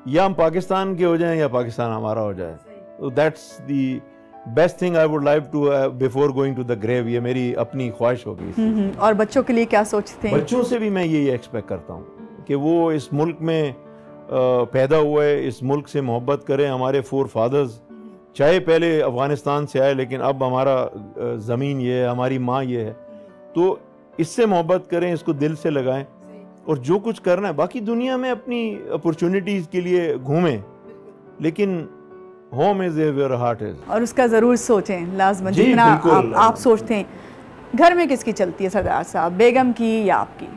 या हम पाकिस्तान के हो जाएं या पाकिस्तान हमारा हो जाए। तो that's the best thing I would like to before going to the grave. ये मेरी अपनी ख्वाहिश होगी।
और बच्चों के लिए क्या सोचते हैं?
बच्चों से भी मैं यही एक्सपेक्ट करता हूँ कि वो इस मुल्क में पैदा हुए, इस मुल्क से मोहब्बत करें। हमारे फोर फादर्स चाहे पहले अफ़गानिस्तान से आए, लेकिन अब हमारा ज़मीन ये है, हमारी माँ ये है, तो इससे मोहब्बत करें, इसको दिल से लगाएं, और जो कुछ करना है बाकी दुनिया में अपनी अपॉर्चुनिटीज़ के लिए घूमें, लेकिन home is where heart is.
और उसका ज़रूर सोचें लाज़मन, जितना आप सोचते हैं। घर में किसकी चलती है सरदार साहब, बेगम की या आपकी,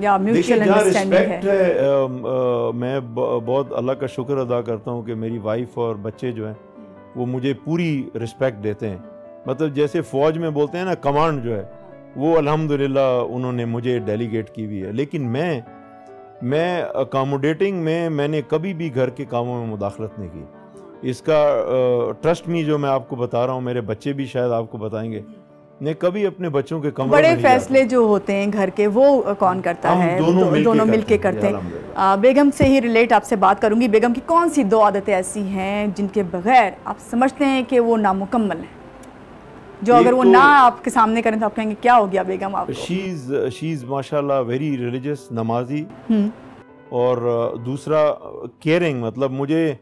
या म्यूचुअल अंडरस्टैंडिंग है?
मैं बहुत अल्लाह का शुक्र अदा करता हूँ कि मेरी वाइफ और बच्चे जो हैं वो मुझे पूरी रिस्पेक्ट देते हैं। मतलब जैसे फ़ौज में बोलते हैं ना, कमांड जो है वो अल्हम्दुलिल्लाह उन्होंने मुझे डेलीगेट की हुई है। लेकिन मैं अकोमोडेटिंग में मैंने कभी भी घर के कामों में मुदाखलत नहीं की। इसका ट्रस्ट मी जो मैं आपको बता रहा हूँ, मेरे बच्चे भी शायद आपको बताएंगे, ने कभी अपने बच्चों के कमरों
बड़े फैसले जो होते हैं घर के, वो कौन करता है? दोनों मिलके करते हैं। बेगम से ही रिलेट आपसे बात करूंगी। बेगम की कौन सी दो आदतें ऐसी हैं जिनके बगैर आप समझते हैं कि वो नामुकम्मल है, जो अगर वो ना आपके सामने करें तो आप कहेंगे क्या हो गया बेगम आपको?
शी इज माशाल्लाह वेरी रिलीजियस, नमाजी, और दूसरा केयरिंग। मतलब मुझे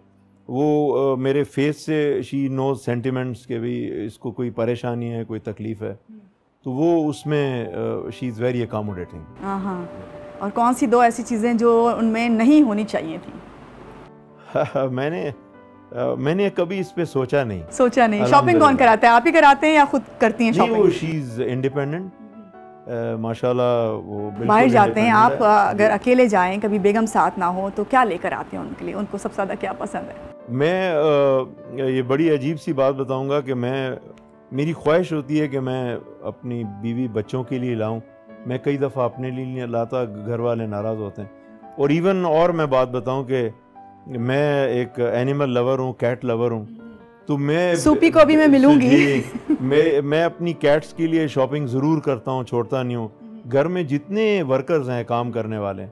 वो मेरे फेस से शी नोज सेंटिमेंट्स के भी इसको कोई परेशानी है, कोई तकलीफ है, तो वो उसमें शी इज़ वेरी अकोमोडेटिंग।
हाँ, और कौन सी 2 ऐसी चीज़ें जो उनमें नहीं होनी चाहिए थी?
मैंने कभी इस पे सोचा नहीं।
शॉपिंग कौन कराता है, आप ही कराते हैं या खुद करती हैं शॉपिंग?
वो शी इज़ इंडिपेंडेंट, माशाल्लाह। वो
बाहर जाते हैं आप, अगर अकेले जाएं, कभी बेगम साथ ना हो, तो क्या लेकर आते हैं उनके लिए? उनको सबसे ज़्यादा क्या पसंद है?
मैं ये बड़ी अजीब सी बात बताऊंगा कि मेरी ख्वाहिश होती है कि मैं अपनी बीवी बच्चों के लिए लाऊं। मैं कई दफ़ा अपने लिए नहीं लाता, घर वाले नाराज़ होते हैं। और इवन और मैं बात बताऊं कि मैं एक एनिमल लवर हूँ, कैट लवर हूँ, तो मैं
सूपी को भी मैं मिलूंगी।
मैं अपनी कैट्स के लिए शॉपिंग ज़रूर करता हूँ, छोड़ता नहीं हूँ। घर में जितने वर्कर्स हैं, काम करने वाले,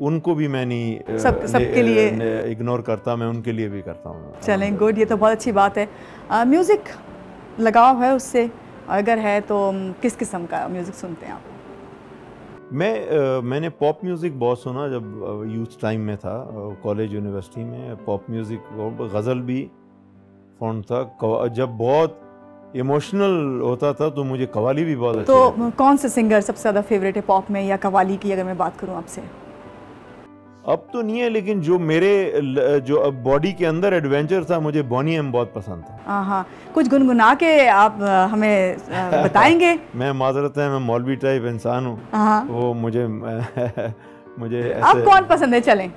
उनको भी मैं नहीं
सबके लिए
इग्नोर करता, मैं उनके लिए भी करता हूँ।
चलें, गुड, ये तो बहुत अच्छी बात है। म्यूज़िक लगाव है उससे? अगर है तो किस किस्म का म्यूज़िक सुनते हैं आप?
मैंने पॉप म्यूज़िक बहुत सुना जब यूथ टाइम में था, कॉलेज यूनिवर्सिटी में। पॉप म्यूज़िक, गज़ल भी फॉन्ट था। जब बहुत इमोशनल होता था तो मुझे कव्वाली भी बहुत अच्छी
तो कौन से सिंगर सबसे ज़्यादा फेवरेट है पॉप में या कव्वाली की, अगर मैं बात करूँ आपसे?
अब तो नहीं है, लेकिन जो मेरे जो अब बॉडी के अंदर एडवेंचर था, मुझे बॉनी एम बहुत पसंद था।
हाँ, कुछ गुनगुना के आप हमें बताएंगे?
मैं माजरत है, मैं मौलवी टाइप इंसान हूँ, वो मुझे ऐसे।
आप कौन पसंद है? चलें,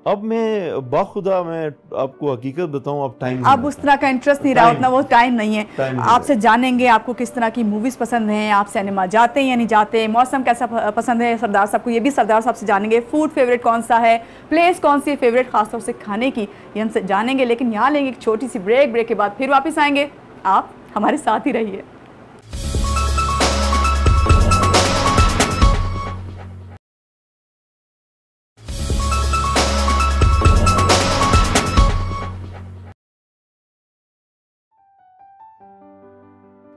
अब मैं बाखुदा, मैं आपको हकीकत बताऊं, अब टाइम
अब उस तरह का इंटरेस्ट नहीं रहा, उतना वो टाइम नहीं है। आपसे जानेंगे आपको किस तरह की मूवीज़ पसंद हैं, आप सिनेमा जाते हैं या नहीं जाते, मौसम कैसा पसंद है सरदार साहब को, ये भी सरदार साहब से जानेंगे। फूड फेवरेट कौन सा है, प्लेस कौन सी है फेवरेट खासतौर से खाने की, ये हमसे जानेंगे। लेकिन यहाँ लेंगे एक छोटी सी ब्रेक के बाद फिर वापस आएंगे। आप हमारे साथ ही रहिए।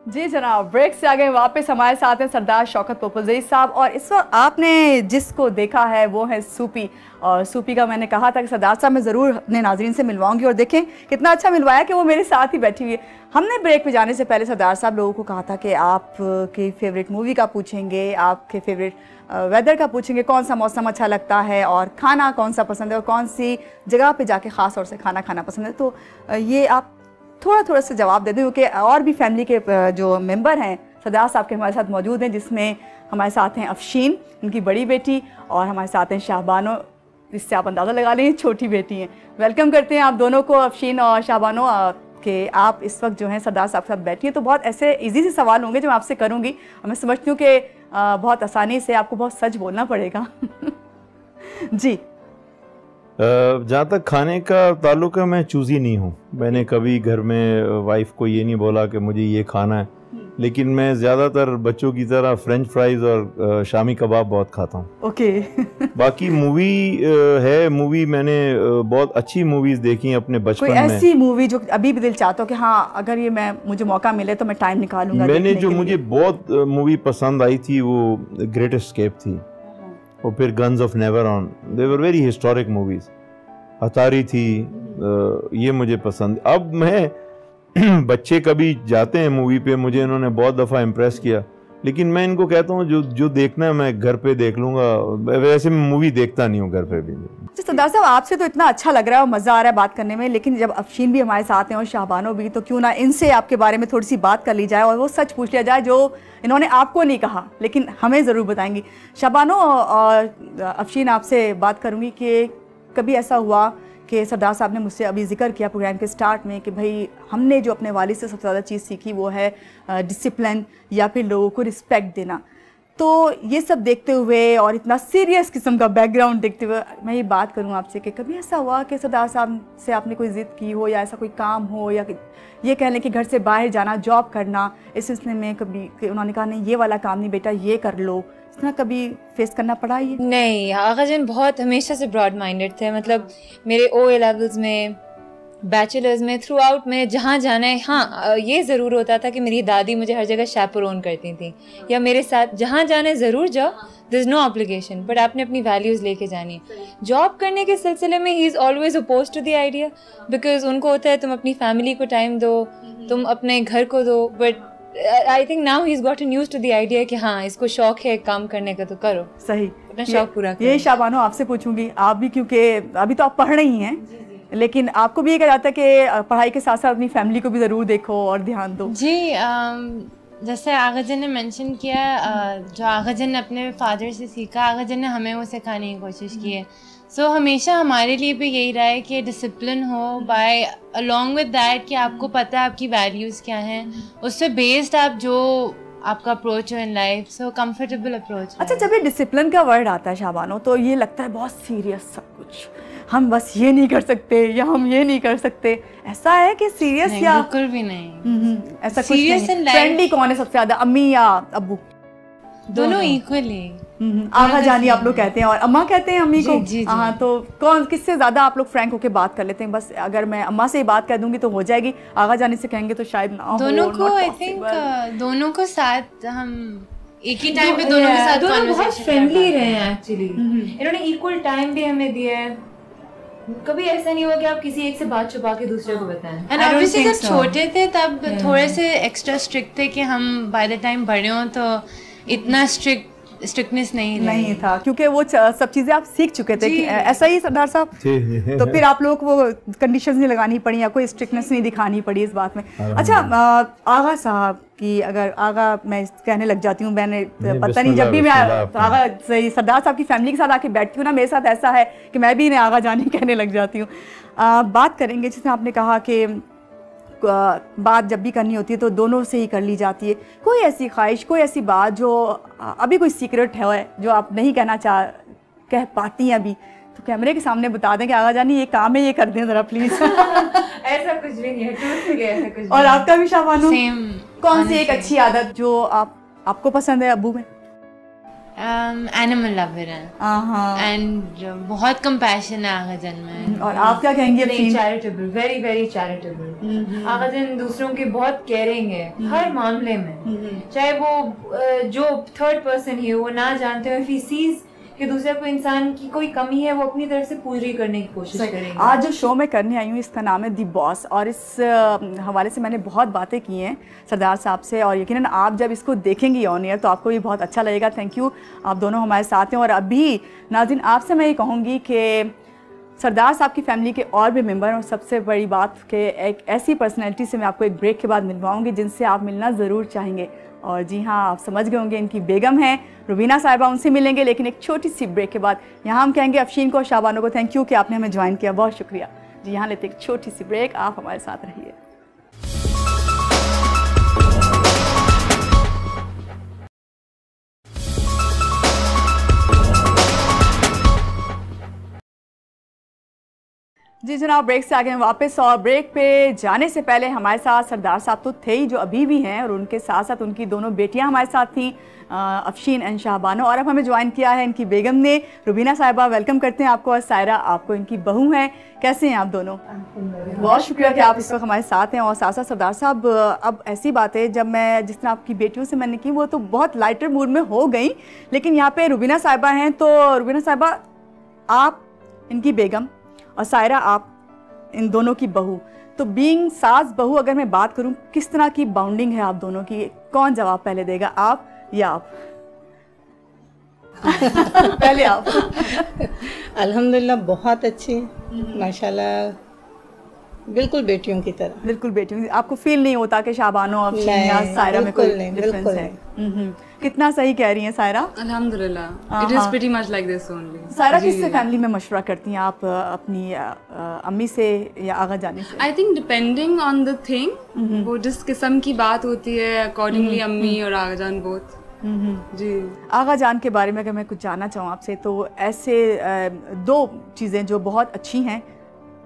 जी जनाब, ब्रेक से आ गए वापस। हमारे साथ हैं सरदार शौकत पोपलज़ई साहब, और इस वक्त आपने जिसको देखा है वो है सूपी। और सूपी का मैंने कहा था कि सरदार साहब मैं ज़रूर अपने नाजरीन से मिलवाऊंगी, और देखें कितना अच्छा मिलवाया कि वो मेरे साथ ही बैठी हुई है। हमने ब्रेक पे जाने से पहले सरदार साहब लोगों को कहा था कि आपकी फेवरेट मूवी का पूछेंगे, आपके फेवरेट वेदर का पूछेंगे, कौन सा मौसम अच्छा लगता है, और खाना कौन सा पसंद है, और कौन सी जगह पर जाके ख़ास तौर से खाना खाना पसंद है। तो ये आप थोड़ा से जवाब दे दें, क्योंकि और भी फैमिली के जो मेंबर हैं सरदार साहब के हमारे साथ मौजूद हैं, जिसमें हमारे साथ हैं अफशीन, उनकी बड़ी बेटी, और हमारे साथ हैं शाहबानो, जिससे आप अंदाज़ा लगा लें छोटी बेटी हैं। वेलकम करते हैं आप दोनों को, अफशीन और शाहबानो, कि आप इस वक्त जो हैं सरदार साहब के साथ बैठी हैं। तो बहुत ऐसे इजी से सवाल होंगे जो मैं आपसे करूँगी, और मैं समझती हूँ कि बहुत आसानी से आपको बहुत सच बोलना पड़ेगा। जी,
जहाँ तक खाने का ताल्लुक है, मैं चूज़ी नहीं हूँ। मैंने कभी घर में वाइफ को ये नहीं बोला कि मुझे ये खाना है, लेकिन मैं ज़्यादातर बच्चों की तरह फ्रेंच फ्राइज और शामी कबाब बहुत खाता हूँ।
ओके।
बाकी मूवी मैंने बहुत अच्छी मूवीज़ देखी अपने बचपन में।
कोई ऐसी मूवी जो अभी भी दिल चाहता हो कि हाँ, अगर ये मुझे मौका मिले तो मैं टाइम निकालूंगा?
मैंने जो मुझे बहुत मूवी पसंद आई थी वो ग्रेट एस्केप थी, और फिर guns of Navarone, they were very historic movies. अतारी थी, ये मुझे पसंद। अब मैं बच्चे कभी जाते हैं मूवी पे, मुझे इन्होंने बहुत दफ़ा इम्प्रेस किया, लेकिन मैं इनको कहता हूँ जो देखना है मैं घर पे देख लूँगा, वैसे मैं मूवी देखता नहीं हूँ घर पे भी।
सरदार साहब, आपसे तो इतना अच्छा लग रहा है और मज़ा आ रहा है बात करने में, लेकिन जब अफशीन भी हमारे साथ हैं और शाहबानो भी, तो क्यों ना इनसे आपके बारे में थोड़ी सी बात कर ली जाए और वो सच पूछ लिया जाए जो इन्होंने आपको नहीं कहा लेकिन हमें ज़रूर बताएंगी। शाहबानो और अफशीन, आपसे बात करूँगी कि कभी ऐसा हुआ कि सरदार साहब ने मुझसे अभी जिक्र किया प्रोग्राम के स्टार्ट में कि भाई हमने जो अपने वालिद से सबसे ज़्यादा चीज़ सीखी वो है डिसिप्लिन या फिर लोगों को रिस्पेक्ट देना। तो ये सब देखते हुए और इतना सीरियस किस्म का बैकग्राउंड देखते हुए मैं ये बात करूँ आपसे कि कभी ऐसा हुआ कि सरदार साहब से आपने कोई ज़िद की हो या ऐसा कोई काम हो या ये कह लें कि घर से बाहर जाना, जॉब करना, इस सिलसिले में कभी उन्होंने कहा नहीं ये वाला काम नहीं बेटा ये कर लो, इतना कभी फेस करना पड़ा ये?
नहीं, आगा जान बहुत हमेशा से ब्रॉड माइंडेड थे। मतलब मेरे OA लेवल्स में बैचलर्स में थ्रू आउट में जहाँ जाना है, हाँ ये ज़रूर होता था कि मेरी दादी मुझे हर जगह शैपरोन करती थी, या मेरे साथ जहाँ जाना है ज़रूर जाओ, there is no obligation, but आपने अपनी वैल्यूज़ लेके जानी है। जॉब करने के सिलसिले में he is always oppose to the idea, because उनको होता है तुम अपनी फैमिली को टाइम दो, तुम अपने घर को दो, but I think now he is gotten used to the idea कि हाँ इसको शौक है काम करने का तो करो,
सही
अपना शौक पूरा करो।
ये शाबानो आपसे पूछूंगी, आप भी क्योंकि अभी तो आप पढ़ रही हैं, लेकिन आपको भी ये कहा जाता है कि पढ़ाई के साथ साथ अपनी फैमिली को भी ज़रूर देखो और ध्यान दो?
जी, जैसे आगा जन ने मेंशन किया, जो आगा जन ने अपने फादर से सीखा, आगा जन ने हमें वो सिखाने की कोशिश की है। सो हमेशा हमारे लिए भी यही रहा है कि डिसिप्लिन हो, बाय अलॉन्ग विद दैट कि आपको पता है आपकी वैल्यूज़ क्या हैं, उससे बेस्ड आप जो आपका अप्रोच हो in life, so comfortable approach.
अच्छा, जब ये डिसिप्लिन का वर्ड आता है शाबानो, तो ये लगता है बहुत सीरियस सब कुछ, हम बस ये नहीं कर सकते या हम ये नहीं कर सकते, ऐसा है कि सीरियस या
बिल्कुल भी नहीं।
ऐसा कुछ नहीं। फ्रेंडली कौन है सबसे ज्यादा, अम्मी या अब्बू?
दोनों इक्वली।
आगा जानी आप लोग कहते हैं और अम्मा कहते हैं अम्मी को। हाँ, तो कौन किससे ज्यादा आप लोग फ्रैंक होके बात कर लेते हैं? बस अगर मैं अम्मा से ही बात कर दूंगी तो हो जाएगी, आगा जानी से कहेंगे तो शायद ना हो।
दोनों को आई थिंक दोनों को साथ हम एक ही टाइम पे दोनों के साथ
दोनों बहुत फ्रेंडली रहे हैं एक्चुअली। इन्होंने इक्वल टाइम भी हमें दिया है, कभी ऐसा नहीं हुआ कि आप किसी एक से बात छुपा के दूसरे को बताएं।
एंड ऑब्वियसली जब छोटे थे तब थोड़े से एक्स्ट्रा स्ट्रिक्ट थे कि हम बाय द टाइम बड़े हों तो इतना स्ट्रिक्टनेस नहीं
था, क्योंकि वो सब चीजें आप सीख चुके थे। ऐसा ही सरदार साहब? तो फिर आप लोग को वो कंडीशंस नहीं लगानी पड़ी या कोई स्ट्रिक्टनेस नहीं दिखानी पड़ी इस बात में? अच्छा, आगा साहब की अगर आगा मैं कहने लग जाती हूँ, मैंने पता नहीं, जब भी मैं आगा सरदार साहब की फैमिली के साथ आके बैठती हूँ ना, मेरे साथ ऐसा है कि मैं भी इन्हें आगा जाने कहने लग जाती हूँ। बात करेंगे, जैसे आपने कहा कि बात जब भी करनी होती है तो दोनों से ही कर ली जाती है। कोई ऐसी ख्वाहिश, कोई ऐसी बात जो अभी कोई सीक्रेट है जो आप नहीं कह पाती हैं अभी, तो कैमरे के सामने बता दें कि आगा जानी ये काम है, ये कर दें ज़रा प्लीज।
ऐसा कुछ भी नहीं है, ऐसा कुछ।
और आपका भी शाबानो, कौन सी एक
honestly.
अच्छी आदत जो आपको पसंद है अब्बू में?
एनिमल लवर है एंड बहुत कंपैशन है आगा जन में।
और आप क्या कहेंगे?
Charitable, very very charitable. Agha Jan दूसरों के बहुत केयरिंग है हर मामले में, चाहे वो जो थर्ड पर्सन ही हो, वो ना जानते हो, इफ ही सीज कि दूसरे को इंसान की कोई कमी है वो अपनी तरफ से पूरी करने की कोशिश करेंगे।
आज जो शो मैं करने आई हूँ इसका नाम है दी बॉस, और इस हवाले से मैंने बहुत बातें की हैं सरदार साहब से, और यकीनन आप जब इसको देखेंगी ऑन एयर तो आपको भी बहुत अच्छा लगेगा। थैंक यू, आप दोनों हमारे साथ हैं। और अभी नाज़रीन आपसे मैं ये कहूँगी कि सरदार साहब की फैमिली के और भी मेंबर, और सबसे बड़ी बात कि एक ऐसी पर्सनैलिटी से मैं आपको एक ब्रेक के बाद मिलवाऊँगी जिनसे आप मिलना ज़रूर चाहेंगे। और जी हाँ, आप समझ गए होंगे, इनकी बेगम हैं रुबीना साहिबा, उनसे मिलेंगे, लेकिन एक छोटी सी ब्रेक के बाद। यहाँ हम कहेंगे अफशीन को और शाबानो को थैंक यू कि आपने हमें ज्वाइन किया, बहुत शुक्रिया जी। यहाँ लेते एक छोटी सी ब्रेक, आप हमारे साथ रहिए। जी जनाब, ब्रेक से आगे हैं वापस, और ब्रेक पे जाने से पहले हमारे साथ सरदार साहब तो थे ही जो अभी भी हैं, और उनके साथ साथ उनकी दोनों बेटियां हमारे साथ थीं, अफशीन एंड शाहबानो, और अब हमें ज्वाइन किया है इनकी बेगम ने, रुबीना साहिबा। वेलकम करते हैं आपको। और सायरा, आपको इनकी बहू हैं, कैसे हैं आप दोनों? बहुत शुक्रिया कि आप इस वक्त हमारे साथ हैं। और साथ साथ सरदार साहब, अब ऐसी बात है, जब मैं जिस तरह आपकी बेटियों से मैंने की वो तो बहुत लाइटर मूड में हो गई, लेकिन यहाँ पे रुबीना साहिबा हैं, तो रुबीना साहिबा आप इनकी बेगम और सायरा आप इन दोनों की बहू, तो बीइंग सास बहू अगर मैं बात करूं, किस तरह की बाउंडिंग है आप दोनों की? कौन जवाब पहले देगा, आप या आप? पहले आप।
अल्हम्दुलिल्लाह बहुत अच्छी, माशाल्लाह, बिल्कुल बेटियों की तरह।
बिल्कुल बेटियों, आपको फील नहीं होता कि शाबानो और सायरा में कोई डिफरेंस है? कितना सही कह रही हैं सायरा।
अल्हम्दुलिल्लाह, it is pretty much like this only.
Saira किससे फैमिली में मशवरा करती हैं आप, अपनी अम्मी से या आगा जाने से?
I think depending on the thing, वो जिस किस्म की बात होती है अकॉर्डिंगली अम्मी और आगा जान बोथ। जी,
आगा जान के बारे में अगर मैं कुछ जानना चाहूँ आपसे, तो ऐसे दो चीज़ें जो बहुत अच्छी हैं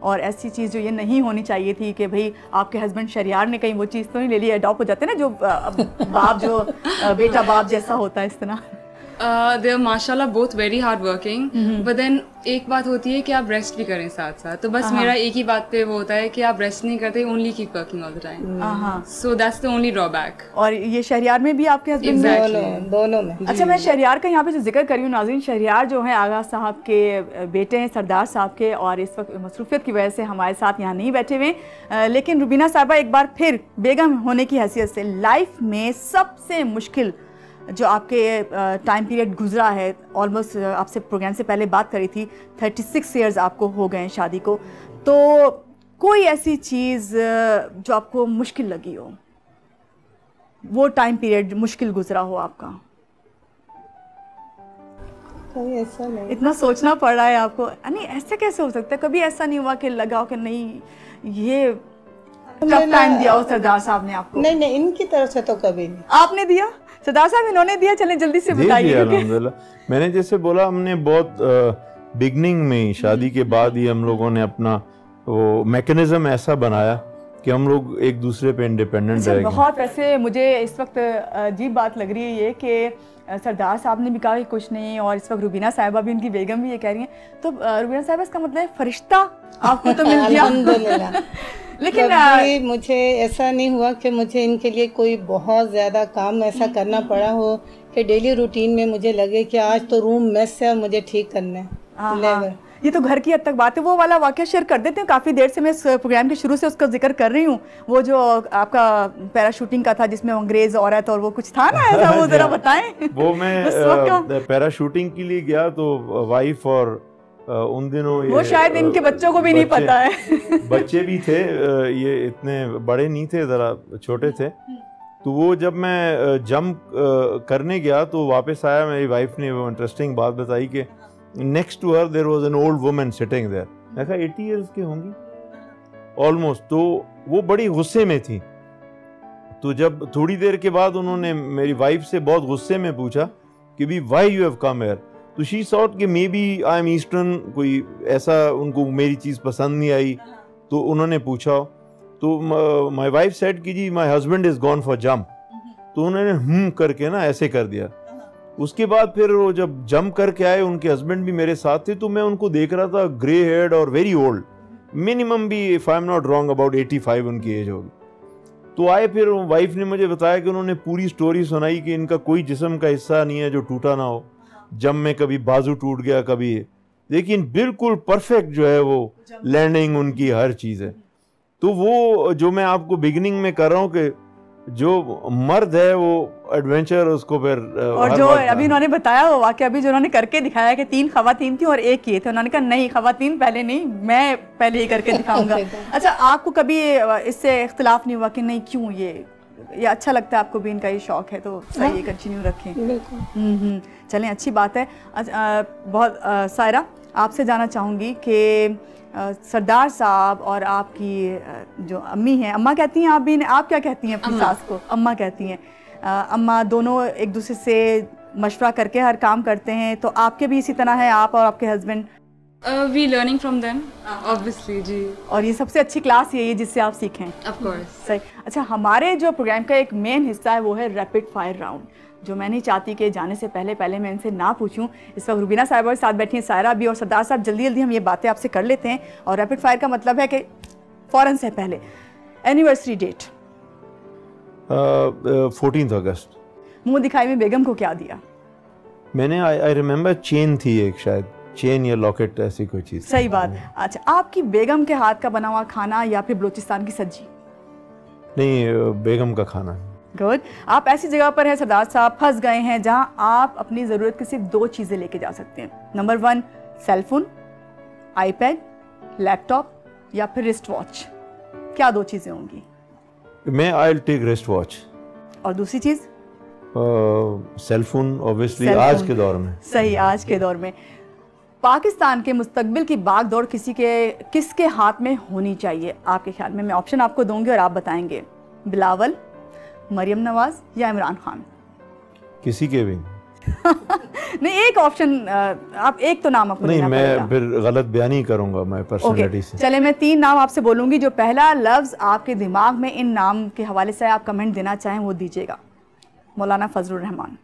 और ऐसी चीज़ जो ये नहीं होनी चाहिए थी कि भाई आपके हस्बैंड शरियार ने कहीं वो चीज़ तो नहीं ले ली, अडॉप्ट हो जाते हैं ना, जो बाप जो बेटा बाप जैसा होता है, इस तरह।
दे आर माशाल्लाह both very hard working, but then एक बात होती है कि आप रेस्ट भी करें साथ साथ। तो बस मेरा एक ही बात पे वो होता है कि आप रेस्ट नहीं करते, only keep working all the time. So that's the only drawback.
और ये शहरियार में भी आपके हस्बैंड
दोनों में।
अच्छा, मैं शहरियार का यहाँ पे जो जिक्र कर रही हूँ नाज़रीन, शहरियार जो है आगा साहब के बेटे हैं, सरदार साहब के, और इस वक्त मसरूफियत की वजह से हमारे साथ यहाँ नहीं बैठे हुए। लेकिन रुबीना साहिबा, एक बार फिर बेगम होने की हैसियत से लाइफ में सबसे मुश्किल जो आपके टाइम पीरियड गुजरा है, ऑलमोस्ट आपसे प्रोग्राम से पहले बात करी थी, 36 ईयर्स आपको हो गए हैं शादी को, तो कोई ऐसी चीज़ जो आपको मुश्किल लगी हो, वो टाइम पीरियड मुश्किल गुजरा हो आपका?
कोई ऐसा नहीं।
इतना सोचना पड़ रहा है आपको? नहीं, ऐसा कैसे हो सकता है? कभी ऐसा नहीं हुआ कि लगा हो कि नहीं ये टफ टाइम दिया हो सरदार साहब ने आपको?
नहीं नहीं, इनकी तरफ से तो कभी नहीं।
आपने दिया? सरदार साहब इन्होंने दिया? चलें जल्दी से बताइए।
अल्हम्दुलिल्लाह, मैंने जैसे बोला, हमने बहुत बिगनिंग में, शादी के बाद ही हम लोगों ने अपना वो मैकेनिज्म ऐसा बनाया कि हम लोग एक दूसरे पे इंडिपेंडेंट रह गए।
बहुत वैसे मुझे इस वक्त अजीब बात लग रही है ये कि सरदार साहब ने भी कहा कि कुछ नहीं, और इस वक्त रुबीना साहिबा भी, उनकी बेगम भी ये कह रही हैं, तो रुबीना साहिबा इसका मतलब फरिश्ता आपको तो मिल गया।
अल्हम्दुलिल्लाह।
लेकिन
कभी मुझे ऐसा नहीं हुआ कि मुझे इनके लिए कोई बहुत ज़्यादा काम ऐसा करना पड़ा हो कि डेली रूटीन में मुझे लगे कि आज तो रूम मेस है और मुझे ठीक करना है।
ये तो घर की हद तक बात है। वो वाला वाकया शेयर कर देते हैं, काफ़ी देर से मैं इस प्रोग्राम के शुरू से उसका जिक्र कर रही हूँ, वो जो आपका पैराशूटिंग का था जिसमें अंग्रेज औरत और वो कुछ था ना ऐसा, वो जरा बताएं।
वो मैं पैराशूटिंग के लिए गया तो वाइफ और उन दिनों
वो शायद इनके बच्चों को भी नहीं पता है।
बच्चे भी थे, ये इतने बड़े नहीं थे, ज़रा छोटे थे। तो वो जब मैं जंप करने गया तो वापस आया, मेरी वाइफ ने वो इंटरेस्टिंग बात बताई कि next to her there was an old woman sitting there. मैं कहा 80 इयर्स की होंगी ऑलमोस्ट। तो वो बड़ी गुस्से में थी। तो जब थोड़ी देर के बाद उन्होंने मेरी वाइफ से बहुत गुस्से में पूछा कि भी why you have come here, तो शी थॉट कि may be I am eastern, कोई ऐसा उनको मेरी चीज़ पसंद नहीं आई तो उन्होंने पूछा। तो माय वाइफ सेड कि जी my husband is gone for jump. तो उन्होंने करके ना ऐसे कर दिया। उसके बाद फिर वो जब जंप करके आए, उनके हस्बैंड भी मेरे साथ थे, तो मैं उनको देख रहा था, ग्रे हेयर्ड और वेरी ओल्ड, मिनिमम भी if I am not wrong about 85 उनकी एज होगी। तो आए, फिर वाइफ ने मुझे बताया कि उन्होंने पूरी स्टोरी सुनाई कि इनका कोई जिस्म का हिस्सा नहीं है जो टूटा ना हो, जंप में कभी बाजू टूट गया कभी, लेकिन बिल्कुल परफेक्ट जो है वो लैंडिंग उनकी हर चीज़ है। तो वो जो मैं आपको बिगिनिंग में कर रहा हूँ कि जो मर्द है वो एडवेंचर उसको फिर
और जो अभी उन्होंने बताया वो वाकया अभी जो उन्होंने करके दिखाया कि 3 खवातीन थी और एक ये थे, उन्होंने कहा नहीं खवातीन पहले नहीं, मैं पहले ही करके दिखाऊंगा। अच्छा, आपको कभी इससे इख्तिलाफ नहीं हुआ कि नहीं क्यों ये अच्छा लगता है आपको भी, इनका ये शौक है तो सही है, कंटिन्यू रखें। चलें, अच्छी बात है। बहुत सायरा, आपसे जानना चाहूँगी कि सरदार साहब और आपकी जो अम्मी हैं, अम्मा कहती हैं, आप क्या कहती हैं अपनी सास को? अम्मा कहती हैं। अम्मा दोनों एक दूसरे से मशवरा करके हर काम करते हैं, तो आपके भी इसी तरह है, आप और आपके husband?
We learning from them obviously जी।
और ये सबसे अच्छी क्लास यही है जिससे आप सीखें?
Of course.
सही। अच्छा, हमारे जो प्रोग्राम का एक मेन हिस्सा है वो है रैपिड फायर राउंड, जो मैं नहीं चाहती कि जाने से पहले मैं इनसे ना पूछूं। इस वक्त रुबीना साहिबा के साथ बैठी हैं, सायरा भी और सरदार साहब। जल्दी जल्दी हम ये बातें आपसे कर लेते हैं। और रैपिड फायर का मतलब है कि फ़ौरन से पहले एनिवर्सरी डेट
14 अगस्त।
मुंह दिखाई में बेगम को क्या दिया?
मैंने आई रिमेम्बर चेन थी एक, शायद चेन या लॉकेट, ऐसी कोई चीज़।
सही बात। अच्छा, आपकी बेगम के हाथ का बना हुआ खाना या फिर बलूचिस्तान की सब्जी?
नहीं, बेगम का खाना।
गुड। आप ऐसी जगह पर हैं सरदार साहब, फंस गए हैं जहां आप अपनी ज़रूरत की सिर्फ 2 चीज़ें लेके जा सकते हैं। नंबर 1 सेलफोन, आईपैड, लैपटॉप या फिर रिस्ट वॉच। क्या 2 चीज़ें होंगी?
मैं I will take wrist watch.
और दूसरी चीज़?
सेलफोन ऑब्वियसली आज के दौर में।
सही, आज के दौर में। पाकिस्तान के मुस्तकबिल की बागदौड़ किसके हाथ में होनी चाहिए आपके ख्याल में? मैं ऑप्शन आपको दूंगी और आप बताएंगे। बिलावल, मरियम नवाज या इमरान खान?
किसी के भी
नहीं, एक ऑप्शन आप एक तो नाम आपको
नहीं,
लेना पड़ेगा।
मैं फिर गलत बयान ही करूंगा मैं पर्सनैलिटी से।
चले, मैं 3 नाम आपसे बोलूंगी, जो पहला लफ्ज आपके दिमाग में इन नाम के हवाले से आप कमेंट देना चाहें वो दीजिएगा। मौलाना फजलुर रहमान,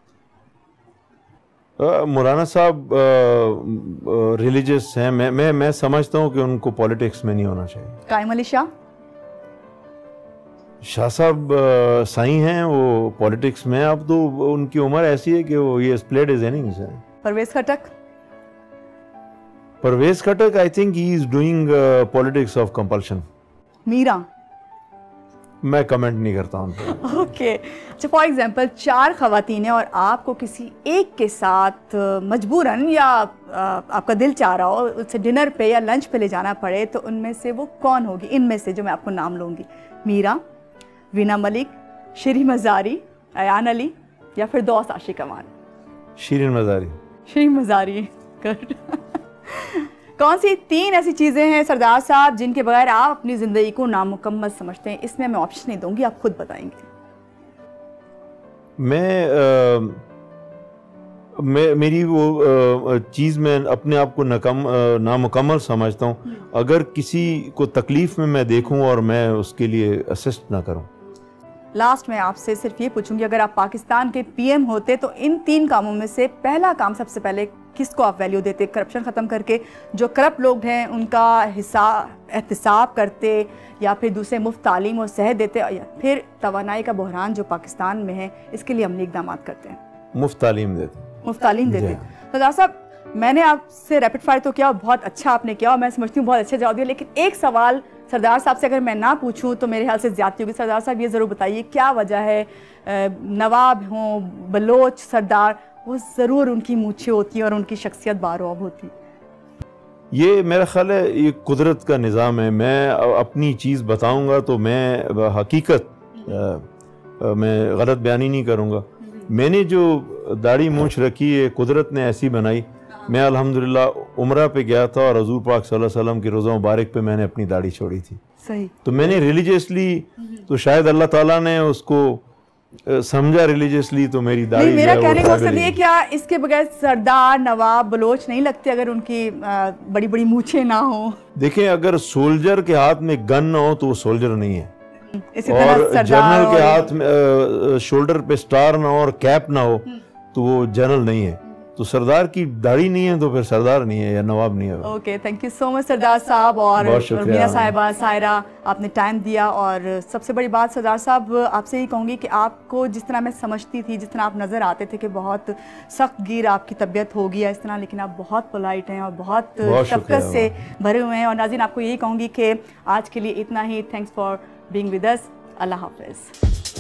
मौलाना साहब रिलीजियस हैं, मैं समझता हूँ कि उनको पॉलिटिक्स में नहीं होना चाहिए।
कायम अली शाह?
शाह साहब साई हैं, वो पॉलिटिक्स में, अब तो उनकी उम्र ऐसी है कि वो ये प्लेड हिज इनिंग्स है।
Pervez Khattak?
Pervez Khattak I think he is doing politics of compulsion.
Meera?
मैं कमेंट नहीं करता उन पर।
ओके, अच्छा फॉर एग्जांपल 4 खवातीन हैं और आपको किसी एक के साथ मजबूरन या आपका दिल चाह रहा हो उससे डिनर पे या लंच पे ले जाना पड़े, तो उनमें से वो कौन होगी? इनमें से जो मैं आपको नाम लूँगी, मीरा, वीना मलिक, शिरीन मज़ारी, अयान अली या फिर दोस्त आशिक अमान?
शिरीन मज़ारी।
शिरीन मज़ारी, गुड। कौन सी 3 ऐसी चीज़ें हैं सरदार साहब जिनके बगैर आप अपनी ज़िंदगी को नामुकम्मल समझते हैं? इसमें मैं ऑप्शन नहीं दूंगी, आप खुद बताएंगे।
मेरी वो चीज़ में अपने आप को नामुकम्मल समझता हूँ अगर किसी को तकलीफ़ में मैं देखूँ और मैं उसके लिए असिस्ट ना करूँ।
लास्ट में आपसे सिर्फ ये पूछूंगी, अगर आप पाकिस्तान के पीएम होते तो इन 3 कामों में से पहला काम सबसे पहले किसको आप वैल्यू देते? करप्शन ख़त्म करके जो करप्ट लोग हैं उनका एहतसाब करते, या फिर दूसरे मुफ्त तालीम और सेहत देते, या फिर तवानाई का बहरान जो पाकिस्तान में है इसके लिए अमली इक़दाम करते हैं?
मुफ्त तालीम देते।
मुफ्त तालीम देते। सरदार साहब, मैंने आपसे रैपिड फायर तो किया, बहुत अच्छा आपने किया और मैं समझती हूँ बहुत अच्छा जवाब दिया, लेकिन एक सवाल सरदार साहब से अगर मैं ना पूछूं तो मेरे ख्याल से ज़्यादती होगी। सरदार साहब ये ज़रूर बताइए क्या वजह है नवाब हों, बलोच सरदार, वो ज़रूर उनकी मूछें होती हैं और उनकी शख्सियत बारोब होती?
ये मेरा ख्याल है ये कुदरत का निज़ाम है। मैं अपनी चीज़ बताऊंगा तो मैं हकीकत मैं गलत बयानी नहीं करूंगा। मैंने जो दाढ़ी मूछ रखी है कुदरत ने ऐसी बनाई। मैं अल्हम्दुलिल्लाह उम्रा पे गया था और हजूर पाक सल्लल्लाहु अलैहि वसल्लम की रोज़ा मुबारक पे मैंने अपनी दाढ़ी छोड़ी थी।
सही। तो
मैंने रिलीजियसली तो शायद अल्लाह ताला ने उसको समझा रिलीजियसली, तो मेरी दाढ़ी।
मेरा कहने का मकसद ये, क्या इसके बगैर सरदार नवाब बलोच नहीं लगते अगर उनकी बड़ी बड़ी मूछें ना हो?
देखें, अगर सोल्जर के हाथ में गन ना हो तो वो सोल्जर नहीं है,
और
जनरल के हाथ में शोल्डर पे स्टार ना हो और कैप ना हो तो वो जनरल नहीं है। तो सरदार की दाढ़ी नहीं है तो फिर सरदार नहीं है या नवाब नहीं है।
Okay, thank you so much Sardar Sahab और मीना साहिबा, सायरा, आपने टाइम दिया। और सबसे बड़ी बात सरदार साहब, आपसे ही कहूँगी कि आपको जिस तरह मैं समझती थी, जिस तरह आप नज़र आते थे कि बहुत सख्त गिर आपकी तबीयत होगी या इस तरह, लेकिन आप बहुत पोलाइट हैं और बहुत शफ़क़त से भरे हुए हैं। और नाज़रीन, आपको यही कहूँगी कि आज के लिए इतना ही। Thanks for being with us. अल्लाह हाफ़िज़।